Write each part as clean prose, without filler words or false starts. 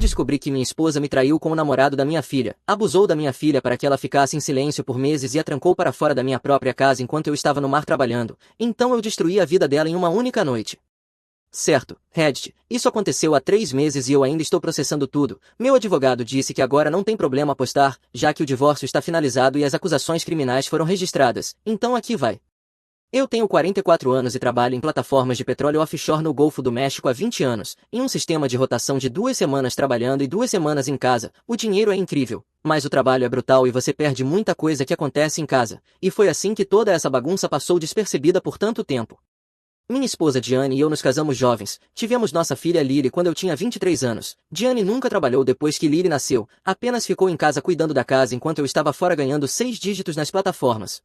descobri que minha esposa me traiu com o namorado da minha filha, abusou da minha filha para que ela ficasse em silêncio por meses e a trancou para fora da minha própria casa enquanto eu estava no mar trabalhando, então eu destruí a vida dela em uma única noite. Certo, Reddit, isso aconteceu há 3 meses e eu ainda estou processando tudo. Meu advogado disse que agora não tem problema apostar, já que o divórcio está finalizado e as acusações criminais foram registradas, então aqui vai. Eu tenho 44 anos e trabalho em plataformas de petróleo offshore no Golfo do México há 20 anos, em um sistema de rotação de 2 semanas trabalhando e 2 semanas em casa. O dinheiro é incrível, mas o trabalho é brutal e você perde muita coisa que acontece em casa, e foi assim que toda essa bagunça passou despercebida por tanto tempo. Minha esposa Diane e eu nos casamos jovens, tivemos nossa filha Lily quando eu tinha 23 anos. Diane nunca trabalhou depois que Lily nasceu, apenas ficou em casa cuidando da casa enquanto eu estava fora ganhando 6 dígitos nas plataformas.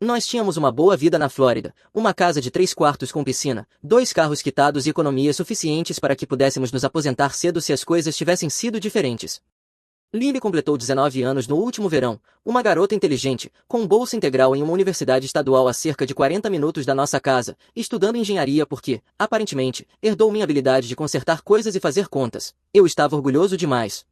Nós tínhamos uma boa vida na Flórida, uma casa de 3 quartos com piscina, 2 carros quitados e economias suficientes para que pudéssemos nos aposentar cedo se as coisas tivessem sido diferentes. Lily completou 19 anos no último verão, uma garota inteligente, com bolsa integral em uma universidade estadual a cerca de 40 minutos da nossa casa, estudando engenharia porque, aparentemente, herdou minha habilidade de consertar coisas e fazer contas. Eu estava orgulhoso demais.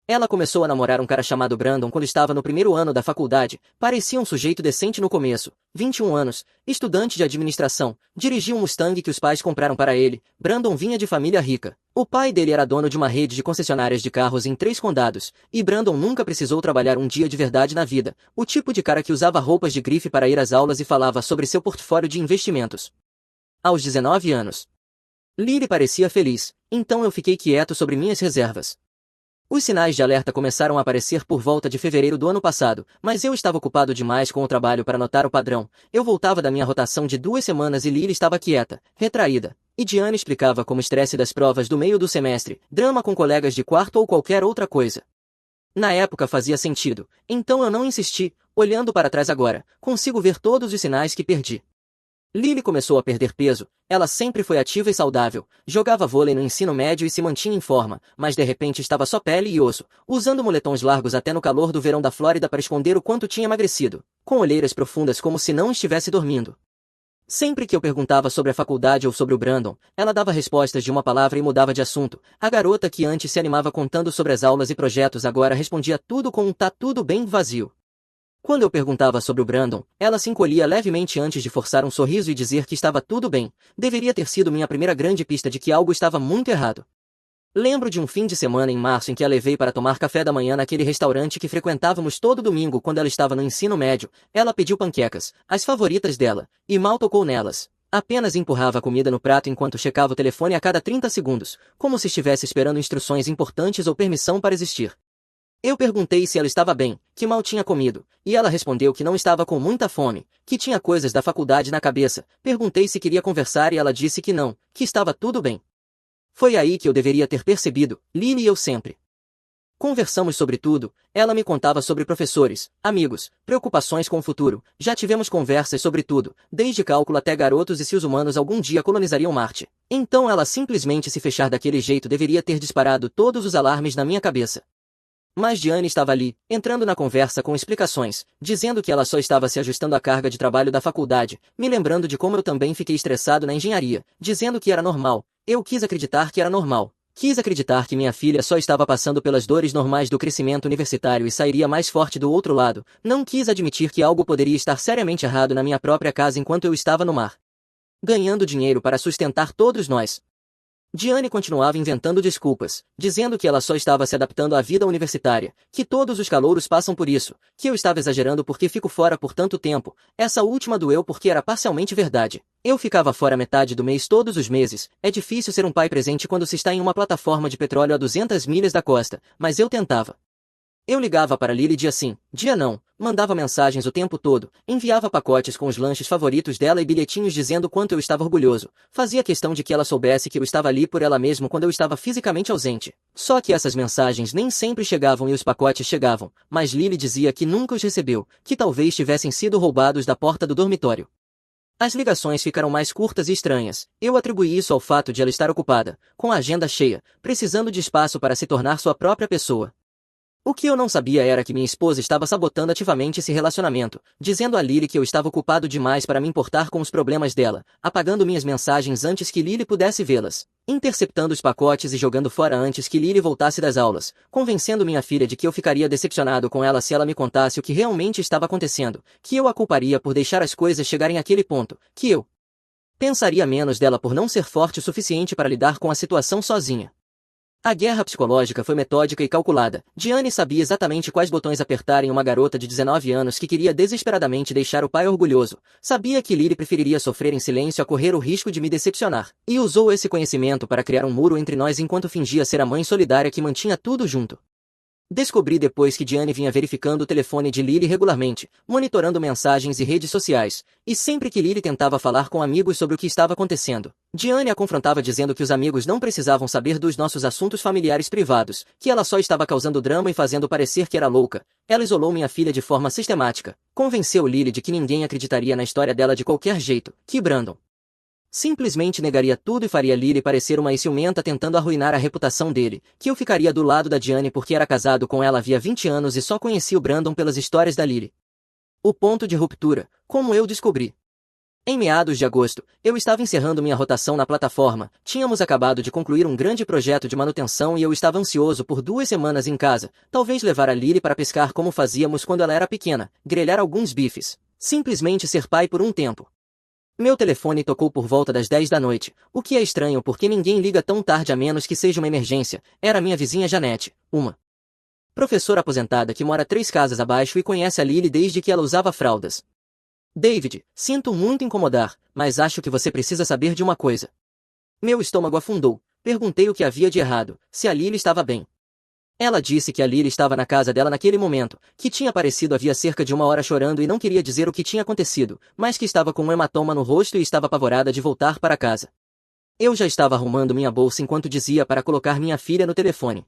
Ela começou a namorar um cara chamado Brandon quando estava no primeiro ano da faculdade, parecia um sujeito decente no começo, 21 anos, estudante de administração, dirigia um Mustang que os pais compraram para ele. Brandon vinha de família rica. O pai dele era dono de uma rede de concessionárias de carros em 3 condados, e Brandon nunca precisou trabalhar um dia de verdade na vida, o tipo de cara que usava roupas de grife para ir às aulas e falava sobre seu portfólio de investimentos. Aos 19 anos. Lily parecia feliz, então eu fiquei quieto sobre minhas reservas. Os sinais de alerta começaram a aparecer por volta de fevereiro do ano passado, mas eu estava ocupado demais com o trabalho para notar o padrão. Eu voltava da minha rotação de 2 semanas e Lily estava quieta, retraída. E Diane explicava como estresse das provas do meio do semestre, drama com colegas de quarto ou qualquer outra coisa. Na época fazia sentido, então eu não insisti. Olhando para trás agora, consigo ver todos os sinais que perdi. Lily começou a perder peso, ela sempre foi ativa e saudável, jogava vôlei no ensino médio e se mantinha em forma, mas de repente estava só pele e osso, usando moletons largos até no calor do verão da Flórida para esconder o quanto tinha emagrecido, com olheiras profundas como se não estivesse dormindo. Sempre que eu perguntava sobre a faculdade ou sobre o Brandon, ela dava respostas de uma palavra e mudava de assunto. A garota que antes se animava contando sobre as aulas e projetos agora respondia tudo com um tá tudo bem vazio. Quando eu perguntava sobre o Brandon, ela se encolhia levemente antes de forçar um sorriso e dizer que estava tudo bem. Deveria ter sido minha primeira grande pista de que algo estava muito errado. Lembro de um fim de semana em março em que a levei para tomar café da manhã naquele restaurante que frequentávamos todo domingo quando ela estava no ensino médio. Ela pediu panquecas, as favoritas dela, e mal tocou nelas. Apenas empurrava a comida no prato enquanto checava o telefone a cada 30 segundos, como se estivesse esperando instruções importantes ou permissão para existir. Eu perguntei se ela estava bem, que mal tinha comido, e ela respondeu que não estava com muita fome, que tinha coisas da faculdade na cabeça. Perguntei se queria conversar e ela disse que não, que estava tudo bem. Foi aí que eu deveria ter percebido. Lily e eu sempre conversamos sobre tudo. Ela me contava sobre professores, amigos, preocupações com o futuro. Já tivemos conversas sobre tudo, desde cálculo até garotos e se os humanos algum dia colonizariam Marte. Então ela simplesmente se fechar daquele jeito deveria ter disparado todos os alarmes na minha cabeça. Mas Diane estava ali, entrando na conversa com explicações, dizendo que ela só estava se ajustando à carga de trabalho da faculdade, me lembrando de como eu também fiquei estressado na engenharia, dizendo que era normal. Eu quis acreditar que era normal. Quis acreditar que minha filha só estava passando pelas dores normais do crescimento universitário e sairia mais forte do outro lado. Não quis admitir que algo poderia estar seriamente errado na minha própria casa enquanto eu estava no mar, ganhando dinheiro para sustentar todos nós. Diane continuava inventando desculpas, dizendo que ela só estava se adaptando à vida universitária, que todos os calouros passam por isso, que eu estava exagerando porque fico fora por tanto tempo. Essa última doeu porque era parcialmente verdade. Eu ficava fora metade do mês todos os meses. É difícil ser um pai presente quando se está em uma plataforma de petróleo a 200 milhas da costa, mas eu tentava. Eu ligava para Lily dia sim, dia não, mandava mensagens o tempo todo, enviava pacotes com os lanches favoritos dela e bilhetinhos dizendo quanto eu estava orgulhoso. Fazia questão de que ela soubesse que eu estava ali por ela mesmo quando eu estava fisicamente ausente. Só que essas mensagens nem sempre chegavam e os pacotes chegavam, mas Lily dizia que nunca os recebeu, que talvez tivessem sido roubados da porta do dormitório. As ligações ficaram mais curtas e estranhas. Eu atribuí isso ao fato de ela estar ocupada, com a agenda cheia, precisando de espaço para se tornar sua própria pessoa. O que eu não sabia era que minha esposa estava sabotando ativamente esse relacionamento, dizendo a Lily que eu estava ocupado demais para me importar com os problemas dela, apagando minhas mensagens antes que Lily pudesse vê-las, interceptando os pacotes e jogando fora antes que Lily voltasse das aulas, convencendo minha filha de que eu ficaria decepcionado com ela se ela me contasse o que realmente estava acontecendo, que eu a culparia por deixar as coisas chegarem àquele ponto, que eu pensaria menos dela por não ser forte o suficiente para lidar com a situação sozinha. A guerra psicológica foi metódica e calculada. Diane sabia exatamente quais botões apertar em uma garota de 19 anos que queria desesperadamente deixar o pai orgulhoso. Sabia que Lily preferiria sofrer em silêncio a correr o risco de me decepcionar. E usou esse conhecimento para criar um muro entre nós enquanto fingia ser a mãe solidária que mantinha tudo junto. Descobri depois que Diane vinha verificando o telefone de Lily regularmente, monitorando mensagens e redes sociais, e sempre que Lily tentava falar com amigos sobre o que estava acontecendo, Diane a confrontava dizendo que os amigos não precisavam saber dos nossos assuntos familiares privados, que ela só estava causando drama e fazendo parecer que era louca. Ela isolou minha filha de forma sistemática, convenceu Lily de que ninguém acreditaria na história dela de qualquer jeito, que Brandon simplesmente negaria tudo e faria Lily parecer uma ciumenta tentando arruinar a reputação dele, que eu ficaria do lado da Diane porque era casado com ela havia 20 anos e só conhecia o Brandon pelas histórias da Lily. O ponto de ruptura, como eu descobri. Em meados de agosto, eu estava encerrando minha rotação na plataforma, tínhamos acabado de concluir um grande projeto de manutenção e eu estava ansioso por 2 semanas em casa, talvez levar a Lily para pescar como fazíamos quando ela era pequena, grelhar alguns bifes, simplesmente ser pai por um tempo. Meu telefone tocou por volta das 10 da noite, o que é estranho porque ninguém liga tão tarde a menos que seja uma emergência. Era minha vizinha Janete, uma professora aposentada que mora 3 casas abaixo e conhece a Lily desde que ela usava fraldas. David, sinto muito incomodar, mas acho que você precisa saber de uma coisa. Meu estômago afundou. Perguntei o que havia de errado, se a Lily estava bem. Ela disse que a Lily estava na casa dela naquele momento, que tinha aparecido havia cerca de 1 hora chorando e não queria dizer o que tinha acontecido, mas que estava com um hematoma no rosto e estava apavorada de voltar para casa. Eu já estava arrumando minha bolsa enquanto dizia para colocar minha filha no telefone.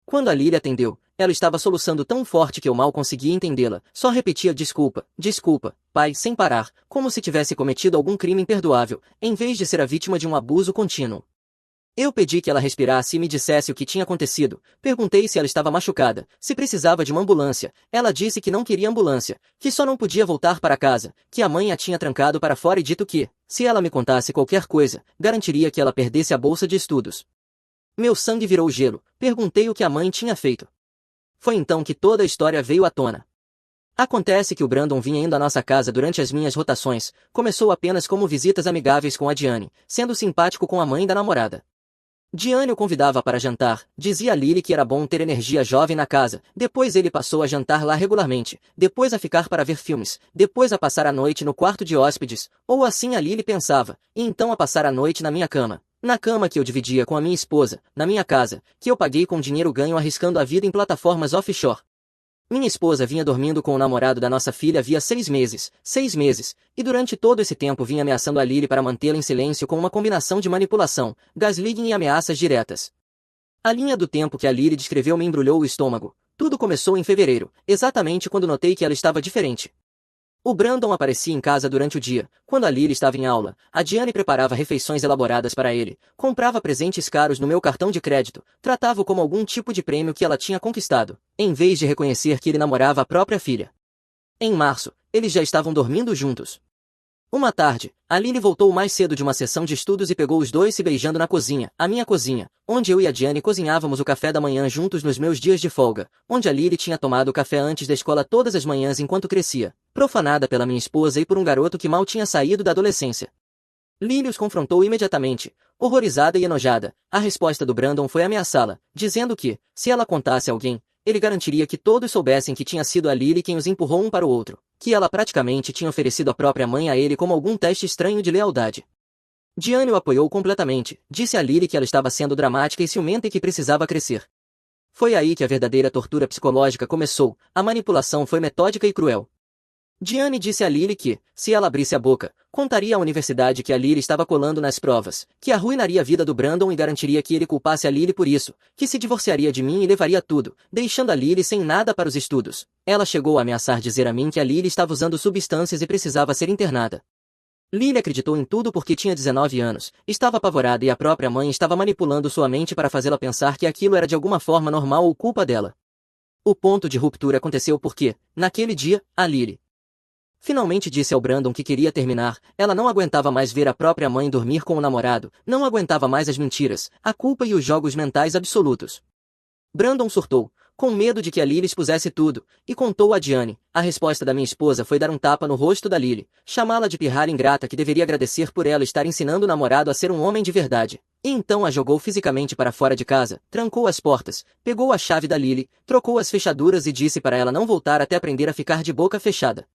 Quando a Lily atendeu, ela estava soluçando tão forte que eu mal conseguia entendê-la, só repetia desculpa, desculpa, pai, sem parar, como se tivesse cometido algum crime imperdoável, em vez de ser a vítima de um abuso contínuo. Eu pedi que ela respirasse e me dissesse o que tinha acontecido. Perguntei se ela estava machucada, se precisava de uma ambulância. Ela disse que não queria ambulância, que só não podia voltar para casa, que a mãe a tinha trancado para fora e dito que, se ela me contasse qualquer coisa, garantiria que ela perdesse a bolsa de estudos. Meu sangue virou gelo. Perguntei o que a mãe tinha feito. Foi então que toda a história veio à tona. Acontece que o Brandon vinha indo à nossa casa durante as minhas rotações, começou apenas como visitas amigáveis com a Diane, sendo simpático com a mãe da namorada. Diane o convidava para jantar, dizia a Lily que era bom ter energia jovem na casa, depois ele passou a jantar lá regularmente, depois a ficar para ver filmes, depois a passar a noite no quarto de hóspedes, ou assim a Lily pensava, e então a passar a noite na minha cama. Na cama que eu dividia com a minha esposa, na minha casa, que eu paguei com dinheiro ganho arriscando a vida em plataformas offshore. Minha esposa vinha dormindo com o namorado da nossa filha havia 6 meses, e durante todo esse tempo vinha ameaçando a Lily para mantê-la em silêncio com uma combinação de manipulação, gaslighting e ameaças diretas. A linha do tempo que a Lily descreveu me embrulhou o estômago. Tudo começou em fevereiro, exatamente quando notei que ela estava diferente. O Brandon aparecia em casa durante o dia. Quando a Lily estava em aula, a Diane preparava refeições elaboradas para ele, comprava presentes caros no meu cartão de crédito, tratava-o como algum tipo de prêmio que ela tinha conquistado, em vez de reconhecer que ele namorava a própria filha. Em março, eles já estavam dormindo juntos. Uma tarde, a Lily voltou mais cedo de uma sessão de estudos e pegou os dois se beijando na cozinha, a minha cozinha, onde eu e a Diane cozinhávamos o café da manhã juntos nos meus dias de folga, onde a Lily tinha tomado café antes da escola todas as manhãs enquanto crescia, profanada pela minha esposa e por um garoto que mal tinha saído da adolescência. Lily os confrontou imediatamente, horrorizada e enojada. A resposta do Brandon foi ameaçá-la, dizendo que, se ela contasse a alguém, ele garantiria que todos soubessem que tinha sido a Lily quem os empurrou um para o outro, que ela praticamente tinha oferecido a própria mãe a ele como algum teste estranho de lealdade. Diane o apoiou completamente, disse a Lily que ela estava sendo dramática e ciumenta e que precisava crescer. Foi aí que a verdadeira tortura psicológica começou, a manipulação foi metódica e cruel. Diane disse a Lily que, se ela abrisse a boca, contaria à universidade que a Lily estava colando nas provas, que arruinaria a vida do Brandon e garantiria que ele culpasse a Lily por isso, que se divorciaria de mim e levaria tudo, deixando a Lily sem nada para os estudos. Ela chegou a ameaçar dizer a mim que a Lily estava usando substâncias e precisava ser internada. Lily acreditou em tudo porque tinha 19 anos, estava apavorada e a própria mãe estava manipulando sua mente para fazê-la pensar que aquilo era de alguma forma normal ou culpa dela. O ponto de ruptura aconteceu porque, naquele dia, a Lily finalmente disse ao Brandon que queria terminar. Ela não aguentava mais ver a própria mãe dormir com o namorado, não aguentava mais as mentiras, a culpa e os jogos mentais absolutos. Brandon surtou, com medo de que a Lily expusesse tudo, e contou a Diane. A resposta da minha esposa foi dar um tapa no rosto da Lily, chamá-la de pirralha ingrata que deveria agradecer por ela estar ensinando o namorado a ser um homem de verdade. E então a jogou fisicamente para fora de casa, trancou as portas, pegou a chave da Lily, trocou as fechaduras e disse para ela não voltar até aprender a ficar de boca fechada.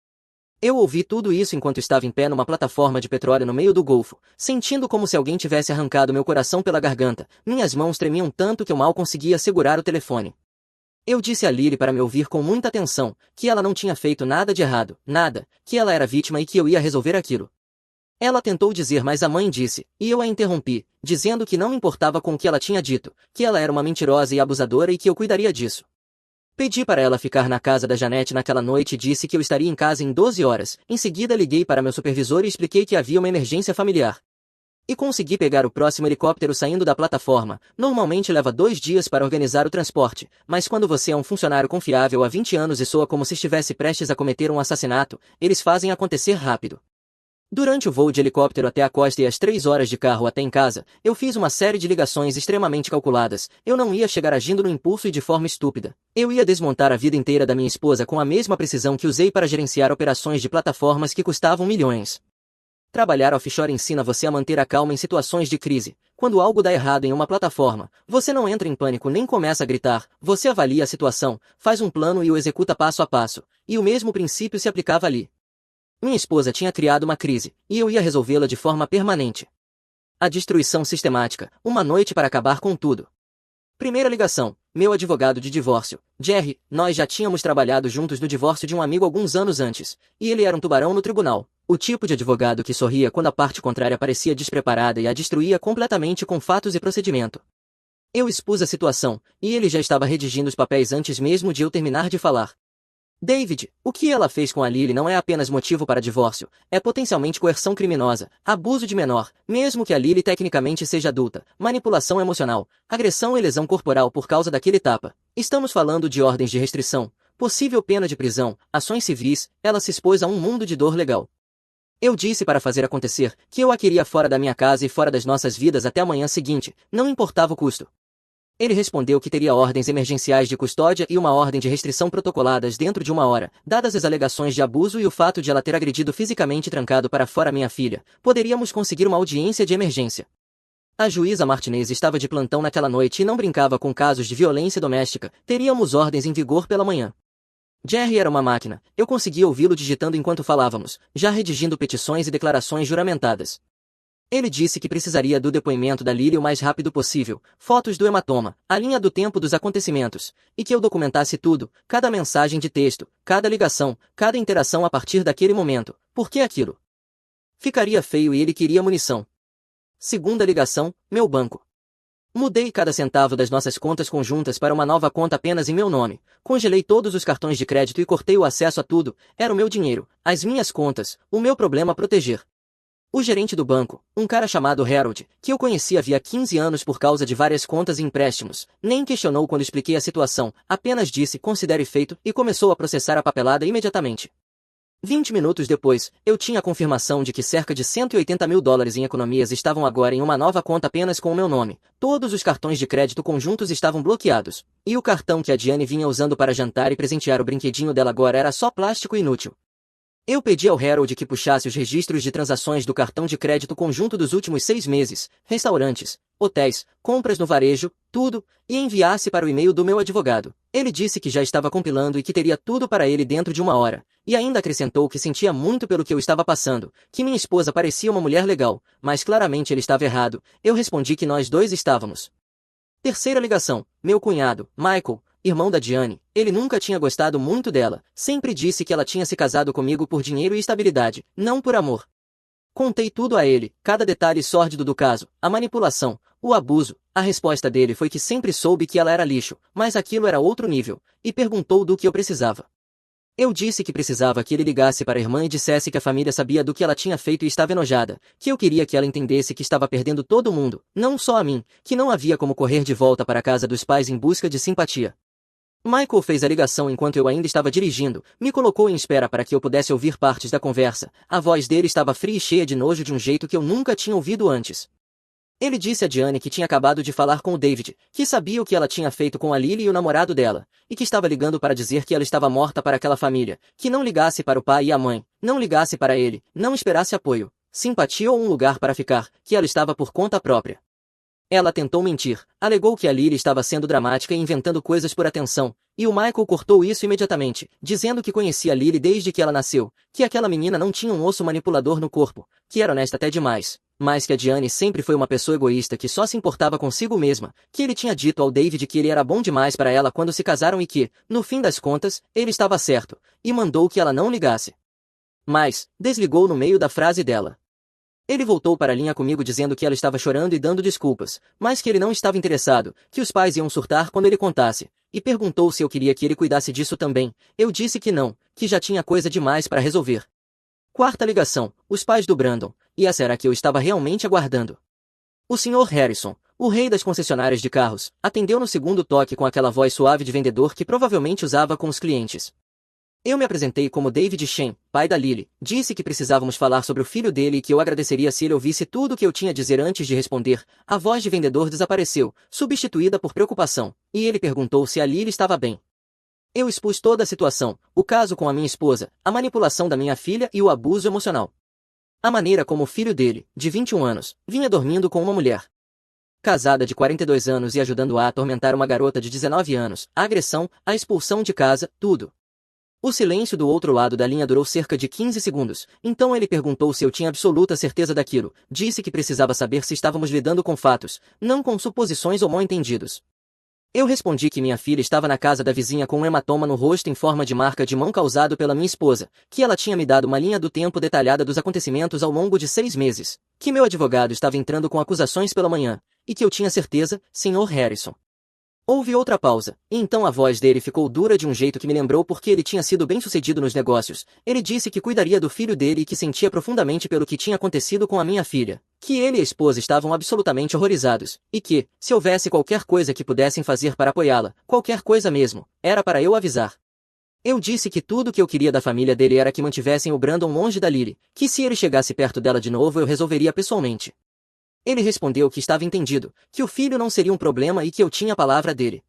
Eu ouvi tudo isso enquanto estava em pé numa plataforma de petróleo no meio do Golfo, sentindo como se alguém tivesse arrancado meu coração pela garganta. Minhas mãos tremiam tanto que eu mal conseguia segurar o telefone. Eu disse a Lily para me ouvir com muita atenção, que ela não tinha feito nada de errado, nada, que ela era vítima e que eu ia resolver aquilo. Ela tentou dizer, mas a mãe disse, e eu a interrompi, dizendo que não me importava com o que ela tinha dito, que ela era uma mentirosa e abusadora e que eu cuidaria disso. Pedi para ela ficar na casa da Janete naquela noite e disse que eu estaria em casa em 12 horas. Em seguida liguei para meu supervisor e expliquei que havia uma emergência familiar. E consegui pegar o próximo helicóptero saindo da plataforma. Normalmente leva 2 dias para organizar o transporte, mas quando você é um funcionário confiável há 20 anos e soa como se estivesse prestes a cometer um assassinato, eles fazem acontecer rápido. Durante o voo de helicóptero até a costa e as 3 horas de carro até em casa, eu fiz uma série de ligações extremamente calculadas. Eu não ia chegar agindo no impulso e de forma estúpida. Eu ia desmontar a vida inteira da minha esposa com a mesma precisão que usei para gerenciar operações de plataformas que custavam milhões. Trabalhar offshore ensina você a manter a calma em situações de crise. Quando algo dá errado em uma plataforma, você não entra em pânico nem começa a gritar. Você avalia a situação, faz um plano e o executa passo a passo. E o mesmo princípio se aplicava ali. Minha esposa tinha criado uma crise, e eu ia resolvê-la de forma permanente. A destruição sistemática, uma noite para acabar com tudo. Primeira ligação, meu advogado de divórcio, Jerry. Nós já tínhamos trabalhado juntos no divórcio de um amigo alguns anos antes, e ele era um tubarão no tribunal, o tipo de advogado que sorria quando a parte contrária parecia despreparada e a destruía completamente com fatos e procedimento. Eu expus a situação, e ele já estava redigindo os papéis antes mesmo de eu terminar de falar. David, o que ela fez com a Lily não é apenas motivo para divórcio, é potencialmente coerção criminosa, abuso de menor, mesmo que a Lily tecnicamente seja adulta, manipulação emocional, agressão e lesão corporal por causa daquele tapa. Estamos falando de ordens de restrição, possível pena de prisão, ações civis. Ela se expôs a um mundo de dor legal. Eu disse para fazer acontecer, que eu a queria fora da minha casa e fora das nossas vidas até a manhã seguinte, não importava o custo. Ele respondeu que teria ordens emergenciais de custódia e uma ordem de restrição protocoladas dentro de 1 hora, dadas as alegações de abuso e o fato de ela ter agredido fisicamente e trancado para fora minha filha, poderíamos conseguir uma audiência de emergência. A juíza Martinez estava de plantão naquela noite e não brincava com casos de violência doméstica, teríamos ordens em vigor pela manhã. Jerry era uma máquina, eu conseguia ouvi-lo digitando enquanto falávamos, já redigindo petições e declarações juramentadas. Ele disse que precisaria do depoimento da Lily o mais rápido possível, fotos do hematoma, a linha do tempo dos acontecimentos, e que eu documentasse tudo, cada mensagem de texto, cada ligação, cada interação a partir daquele momento. Por que aquilo? Ficaria feio e ele queria munição. Segunda ligação, meu banco. Mudei cada centavo das nossas contas conjuntas para uma nova conta apenas em meu nome, congelei todos os cartões de crédito e cortei o acesso a tudo, era o meu dinheiro, as minhas contas, o meu problema a proteger. O gerente do banco, um cara chamado Harold, que eu conhecia havia 15 anos por causa de várias contas e empréstimos, nem questionou quando expliquei a situação, apenas disse considere feito e começou a processar a papelada imediatamente. 20 minutos depois, eu tinha a confirmação de que cerca de $180.000 em economias estavam agora em uma nova conta apenas com o meu nome. Todos os cartões de crédito conjuntos estavam bloqueados. E o cartão que a Diane vinha usando para jantar e presentear o brinquedinho dela agora era só plástico inútil. Eu pedi ao Harold que puxasse os registros de transações do cartão de crédito conjunto dos últimos 6 meses, restaurantes, hotéis, compras no varejo, tudo, e enviasse para o e-mail do meu advogado. Ele disse que já estava compilando e que teria tudo para ele dentro de 1 hora, e ainda acrescentou que sentia muito pelo que eu estava passando, que minha esposa parecia uma mulher legal, mas claramente ele estava errado. Eu respondi que nós dois estávamos. Terceira ligação, meu cunhado, Michael, irmão da Diane, ele nunca tinha gostado muito dela, sempre disse que ela tinha se casado comigo por dinheiro e estabilidade, não por amor. Contei tudo a ele, cada detalhe sórdido do caso, a manipulação, o abuso. A resposta dele foi que sempre soube que ela era lixo, mas aquilo era outro nível, e perguntou do que eu precisava. Eu disse que precisava que ele ligasse para a irmã e dissesse que a família sabia do que ela tinha feito e estava enojada, que eu queria que ela entendesse que estava perdendo todo mundo, não só a mim, que não havia como correr de volta para a casa dos pais em busca de simpatia. Michael fez a ligação enquanto eu ainda estava dirigindo, me colocou em espera para que eu pudesse ouvir partes da conversa. A voz dele estava fria e cheia de nojo de um jeito que eu nunca tinha ouvido antes. Ele disse a Diane que tinha acabado de falar com o David, que sabia o que ela tinha feito com a Lily e o namorado dela, e que estava ligando para dizer que ela estava morta para aquela família, que não ligasse para o pai e a mãe, não ligasse para ele, não esperasse apoio, simpatia ou um lugar para ficar, que ela estava por conta própria. Ela tentou mentir, alegou que a Lily estava sendo dramática e inventando coisas por atenção, e o Michael cortou isso imediatamente, dizendo que conhecia a Lily desde que ela nasceu, que aquela menina não tinha um osso manipulador no corpo, que era honesta até demais, mas que a Diane sempre foi uma pessoa egoísta que só se importava consigo mesma, que ele tinha dito ao David que ele era bom demais para ela quando se casaram e que, no fim das contas, ele estava certo, e mandou que ela não ligasse. Mas, desligou no meio da frase dela. Ele voltou para a linha comigo dizendo que ela estava chorando e dando desculpas, mas que ele não estava interessado, que os pais iam surtar quando ele contasse, e perguntou se eu queria que ele cuidasse disso também. Eu disse que não, que já tinha coisa demais para resolver. Quarta ligação, os pais do Brandon, e essa era a que eu estava realmente aguardando. O Sr. Harrison, o rei das concessionárias de carros, atendeu no segundo toque com aquela voz suave de vendedor que provavelmente usava com os clientes. Eu me apresentei como David Shen, pai da Lily, disse que precisávamos falar sobre o filho dele e que eu agradeceria se ele ouvisse tudo o que eu tinha a dizer antes de responder. A voz de vendedor desapareceu, substituída por preocupação, e ele perguntou se a Lily estava bem. Eu expus toda a situação, o caso com a minha esposa, a manipulação da minha filha e o abuso emocional. A maneira como o filho dele, de 21 anos, vinha dormindo com uma mulher casada de 42 anos e ajudando a atormentar uma garota de 19 anos, a agressão, a expulsão de casa, tudo. O silêncio do outro lado da linha durou cerca de 15 segundos, então ele perguntou se eu tinha absoluta certeza daquilo, disse que precisava saber se estávamos lidando com fatos, não com suposições ou mal-entendidos. Eu respondi que minha filha estava na casa da vizinha com um hematoma no rosto em forma de marca de mão causado pela minha esposa, que ela tinha me dado uma linha do tempo detalhada dos acontecimentos ao longo de 6 meses, que meu advogado estava entrando com acusações pela manhã, e que eu tinha certeza, Sr. Harrison. Houve outra pausa, e então a voz dele ficou dura de um jeito que me lembrou porque ele tinha sido bem-sucedido nos negócios. Ele disse que cuidaria do filho dele e que sentia profundamente pelo que tinha acontecido com a minha filha, que ele e a esposa estavam absolutamente horrorizados, e que, se houvesse qualquer coisa que pudessem fazer para apoiá-la, qualquer coisa mesmo, era para eu avisar. Eu disse que tudo o que eu queria da família dele era que mantivessem o Brandon longe da Lily, que se ele chegasse perto dela de novo eu resolveria pessoalmente. Ele respondeu que estava entendido, que o filho não seria um problema e que eu tinha a palavra dele.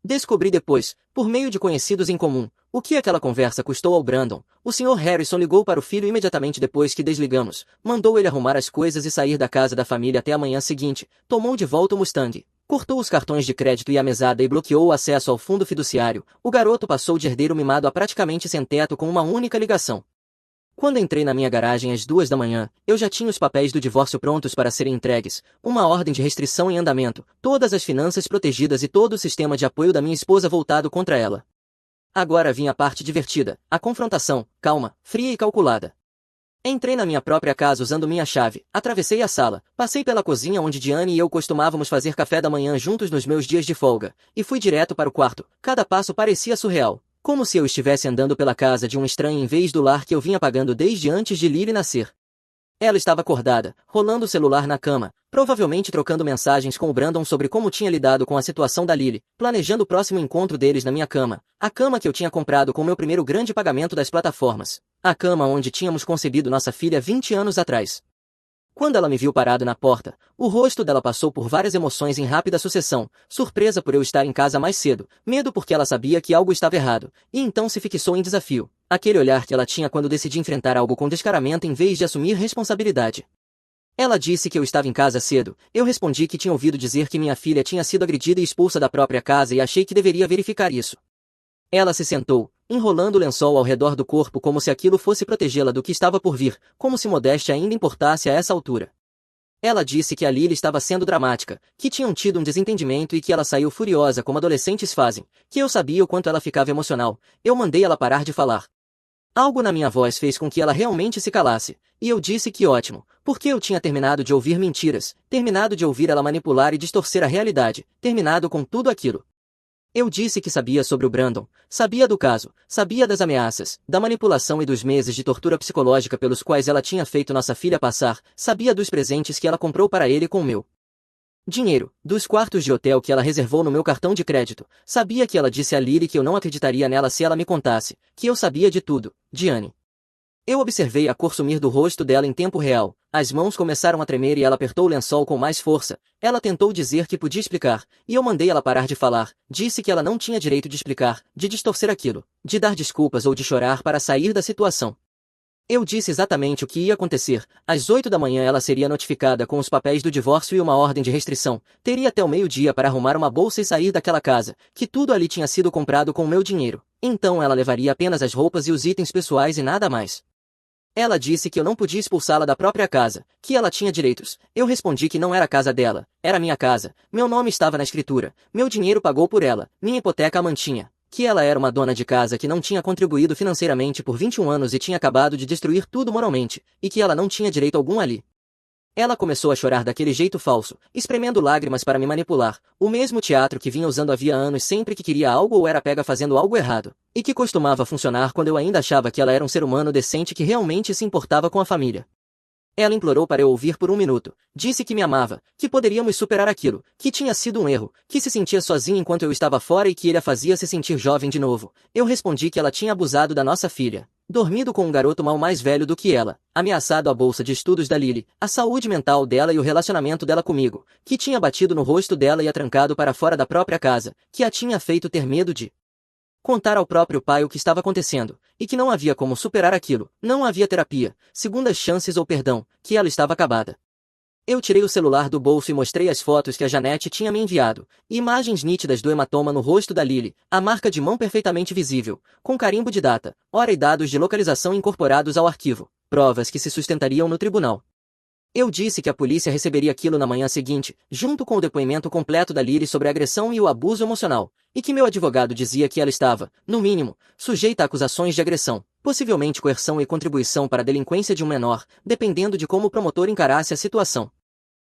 Descobri depois, por meio de conhecidos em comum, o que aquela conversa custou ao Brandon. O Sr. Harrison ligou para o filho imediatamente depois que desligamos, mandou ele arrumar as coisas e sair da casa da família até a manhã seguinte, tomou de volta o Mustang, cortou os cartões de crédito e a mesada e bloqueou o acesso ao fundo fiduciário. O garoto passou de herdeiro mimado a praticamente sem teto com uma única ligação. Quando entrei na minha garagem às 2 da manhã, eu já tinha os papéis do divórcio prontos para serem entregues, uma ordem de restrição em andamento, todas as finanças protegidas e todo o sistema de apoio da minha esposa voltado contra ela. Agora vinha a parte divertida, a confrontação, calma, fria e calculada. Entrei na minha própria casa usando minha chave, atravessei a sala, passei pela cozinha onde Diane e eu costumávamos fazer café da manhã juntos nos meus dias de folga, e fui direto para o quarto. Cada passo parecia surreal. Como se eu estivesse andando pela casa de um estranho em vez do lar que eu vinha pagando desde antes de Lily nascer. Ela estava acordada, rolando o celular na cama, provavelmente trocando mensagens com o Brandon sobre como tinha lidado com a situação da Lily, planejando o próximo encontro deles na minha cama, a cama que eu tinha comprado com meu primeiro grande pagamento das plataformas, a cama onde tínhamos concebido nossa filha 20 anos atrás. Quando ela me viu parado na porta, o rosto dela passou por várias emoções em rápida sucessão, surpresa por eu estar em casa mais cedo, medo porque ela sabia que algo estava errado, e então se fixou em desafio, aquele olhar que ela tinha quando decidi enfrentar algo com descaramento em vez de assumir responsabilidade. Ela disse que eu estava em casa cedo, eu respondi que tinha ouvido dizer que minha filha tinha sido agredida e expulsa da própria casa e achei que deveria verificar isso. Ela se sentou, enrolando o lençol ao redor do corpo como se aquilo fosse protegê-la do que estava por vir, como se modéstia ainda importasse a essa altura. Ela disse que a Lily estava sendo dramática, que tinham tido um desentendimento e que ela saiu furiosa como adolescentes fazem, que eu sabia o quanto ela ficava emocional. Eu mandei ela parar de falar. Algo na minha voz fez com que ela realmente se calasse, e eu disse que ótimo, porque eu tinha terminado de ouvir mentiras, terminado de ouvir ela manipular e distorcer a realidade, terminado com tudo aquilo. Eu disse que sabia sobre o Brandon, sabia do caso, sabia das ameaças, da manipulação e dos meses de tortura psicológica pelos quais ela tinha feito nossa filha passar, sabia dos presentes que ela comprou para ele com o meu Dinheiro, dos quartos de hotel que ela reservou no meu cartão de crédito. Sabia que ela disse a Lily que eu não acreditaria nela se ela me contasse, que eu sabia de tudo, Diane. Eu observei a cor sumir do rosto dela em tempo real. As mãos começaram a tremer e ela apertou o lençol com mais força. Ela tentou dizer que podia explicar, e eu mandei ela parar de falar. Disse que ela não tinha direito de explicar, de distorcer aquilo, de dar desculpas ou de chorar para sair da situação. Eu disse exatamente o que ia acontecer. Às 8 da manhã ela seria notificada com os papéis do divórcio e uma ordem de restrição. Teria até o meio-dia para arrumar uma bolsa e sair daquela casa, que tudo ali tinha sido comprado com o meu dinheiro. Então ela levaria apenas as roupas e os itens pessoais e nada mais. Ela disse que eu não podia expulsá-la da própria casa, que ela tinha direitos. Eu respondi que não era a casa dela, era minha casa. Meu nome estava na escritura, meu dinheiro pagou por ela, minha hipoteca a mantinha. Que ela era uma dona de casa que não tinha contribuído financeiramente por 21 anos e tinha acabado de destruir tudo moralmente, e que ela não tinha direito algum ali. Ela começou a chorar daquele jeito falso, espremendo lágrimas para me manipular, o mesmo teatro que vinha usando havia anos sempre que queria algo ou era pega fazendo algo errado, e que costumava funcionar quando eu ainda achava que ela era um ser humano decente que realmente se importava com a família. Ela implorou para eu ouvir por um minuto, disse que me amava, que poderíamos superar aquilo, que tinha sido um erro, que se sentia sozinha enquanto eu estava fora e que ele a fazia se sentir jovem de novo. Eu respondi que ela tinha abusado da nossa filha, dormido com um garoto mal mais velho do que ela, ameaçado a bolsa de estudos da Lily, a saúde mental dela e o relacionamento dela comigo, que tinha batido no rosto dela e a trancado para fora da própria casa, que a tinha feito ter medo de contar ao próprio pai o que estava acontecendo, e que não havia como superar aquilo, não havia terapia, segundas chances ou perdão, que ela estava acabada. Eu tirei o celular do bolso e mostrei as fotos que a Janete tinha me enviado, imagens nítidas do hematoma no rosto da Lily, a marca de mão perfeitamente visível, com carimbo de data, hora e dados de localização incorporados ao arquivo, provas que se sustentariam no tribunal. Eu disse que a polícia receberia aquilo na manhã seguinte, junto com o depoimento completo da Lily sobre a agressão e o abuso emocional, e que meu advogado dizia que ela estava, no mínimo, sujeita a acusações de agressão, possivelmente coerção e contribuição para a delinquência de um menor, dependendo de como o promotor encarasse a situação.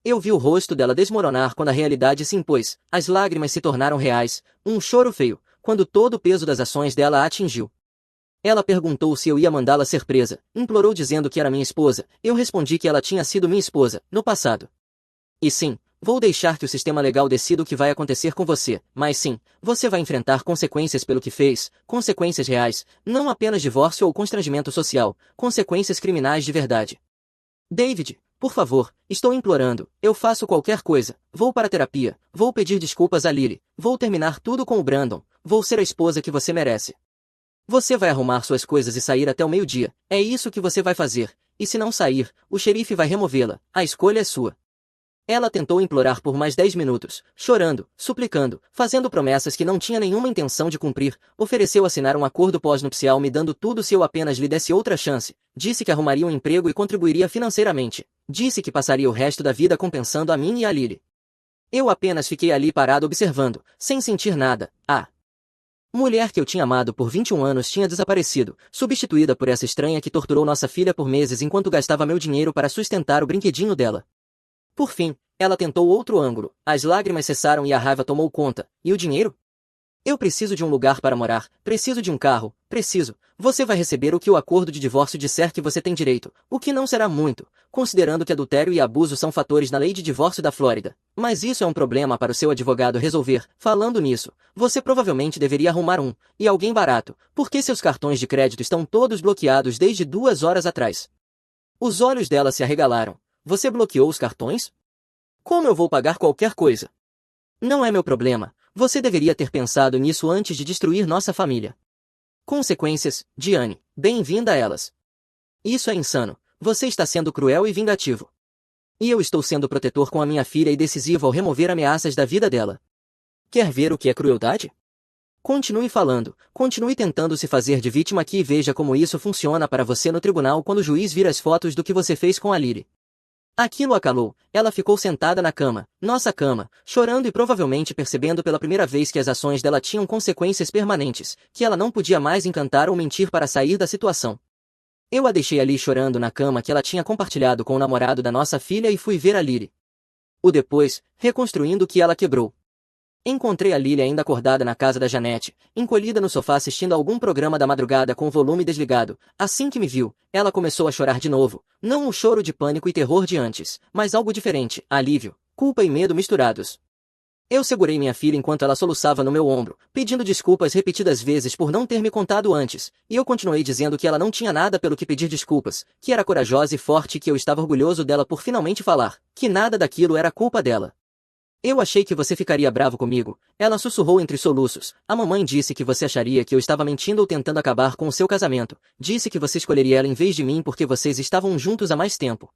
Eu vi o rosto dela desmoronar quando a realidade se impôs, as lágrimas se tornaram reais, um choro feio, quando todo o peso das ações dela a atingiu. Ela perguntou se eu ia mandá-la ser presa, implorou dizendo que era minha esposa, eu respondi que ela tinha sido minha esposa, no passado. E sim, vou deixar que o sistema legal decida o que vai acontecer com você, mas sim, você vai enfrentar consequências pelo que fez, consequências reais, não apenas divórcio ou constrangimento social, consequências criminais de verdade. David, por favor, estou implorando, eu faço qualquer coisa, vou para a terapia, vou pedir desculpas a Lily, vou terminar tudo com o Brandon, vou ser a esposa que você merece. Você vai arrumar suas coisas e sair até o meio-dia, é isso que você vai fazer, e se não sair, o xerife vai removê-la, a escolha é sua. Ela tentou implorar por mais 10 minutos, chorando, suplicando, fazendo promessas que não tinha nenhuma intenção de cumprir, ofereceu assinar um acordo pós-nupcial me dando tudo se eu apenas lhe desse outra chance, disse que arrumaria um emprego e contribuiria financeiramente, disse que passaria o resto da vida compensando a mim e a Lily. Eu apenas fiquei ali parado observando, sem sentir nada. A mulher que eu tinha amado por 21 anos tinha desaparecido, substituída por essa estranha que torturou nossa filha por meses enquanto gastava meu dinheiro para sustentar o brinquedinho dela. Por fim, ela tentou outro ângulo, as lágrimas cessaram e a raiva tomou conta. E o dinheiro? Eu preciso de um lugar para morar, preciso de um carro, preciso. Você vai receber o que o acordo de divórcio disser que você tem direito, o que não será muito, considerando que adultério e abuso são fatores na lei de divórcio da Flórida. Mas isso é um problema para o seu advogado resolver. Falando nisso, você provavelmente deveria arrumar um, e alguém barato, porque seus cartões de crédito estão todos bloqueados desde 2 horas atrás. Os olhos dela se arregalaram. Você bloqueou os cartões? Como eu vou pagar qualquer coisa? Não é meu problema. Você deveria ter pensado nisso antes de destruir nossa família. Consequências, Diane. Bem-vinda a elas. Isso é insano. Você está sendo cruel e vingativo. E eu estou sendo protetor com a minha filha e decisivo ao remover ameaças da vida dela. Quer ver o que é crueldade? Continue falando, continue tentando se fazer de vítima aqui e veja como isso funciona para você no tribunal quando o juiz vir as fotos do que você fez com a Lily. Aquilo a calou, ela ficou sentada na cama, nossa cama, chorando e provavelmente percebendo pela primeira vez que as ações dela tinham consequências permanentes, que ela não podia mais encantar ou mentir para sair da situação. Eu a deixei ali chorando na cama que ela tinha compartilhado com o namorado da nossa filha e fui ver a Lily. O depois, reconstruindo o que ela quebrou. Encontrei a Lily ainda acordada na casa da Janete, encolhida no sofá assistindo a algum programa da madrugada com o volume desligado. Assim que me viu, ela começou a chorar de novo. Não um choro de pânico e terror de antes, mas algo diferente, alívio. culpa e medo misturados. Eu segurei minha filha enquanto ela soluçava no meu ombro, pedindo desculpas repetidas vezes por não ter me contado antes, e eu continuei dizendo que ela não tinha nada pelo que pedir desculpas, que era corajosa e forte e que eu estava orgulhoso dela por finalmente falar, que nada daquilo era culpa dela. Eu achei que você ficaria bravo comigo, ela sussurrou entre soluços. A mamãe disse que você acharia que eu estava mentindo ou tentando acabar com o seu casamento. Disse que você escolheria ela em vez de mim porque vocês estavam juntos há mais tempo.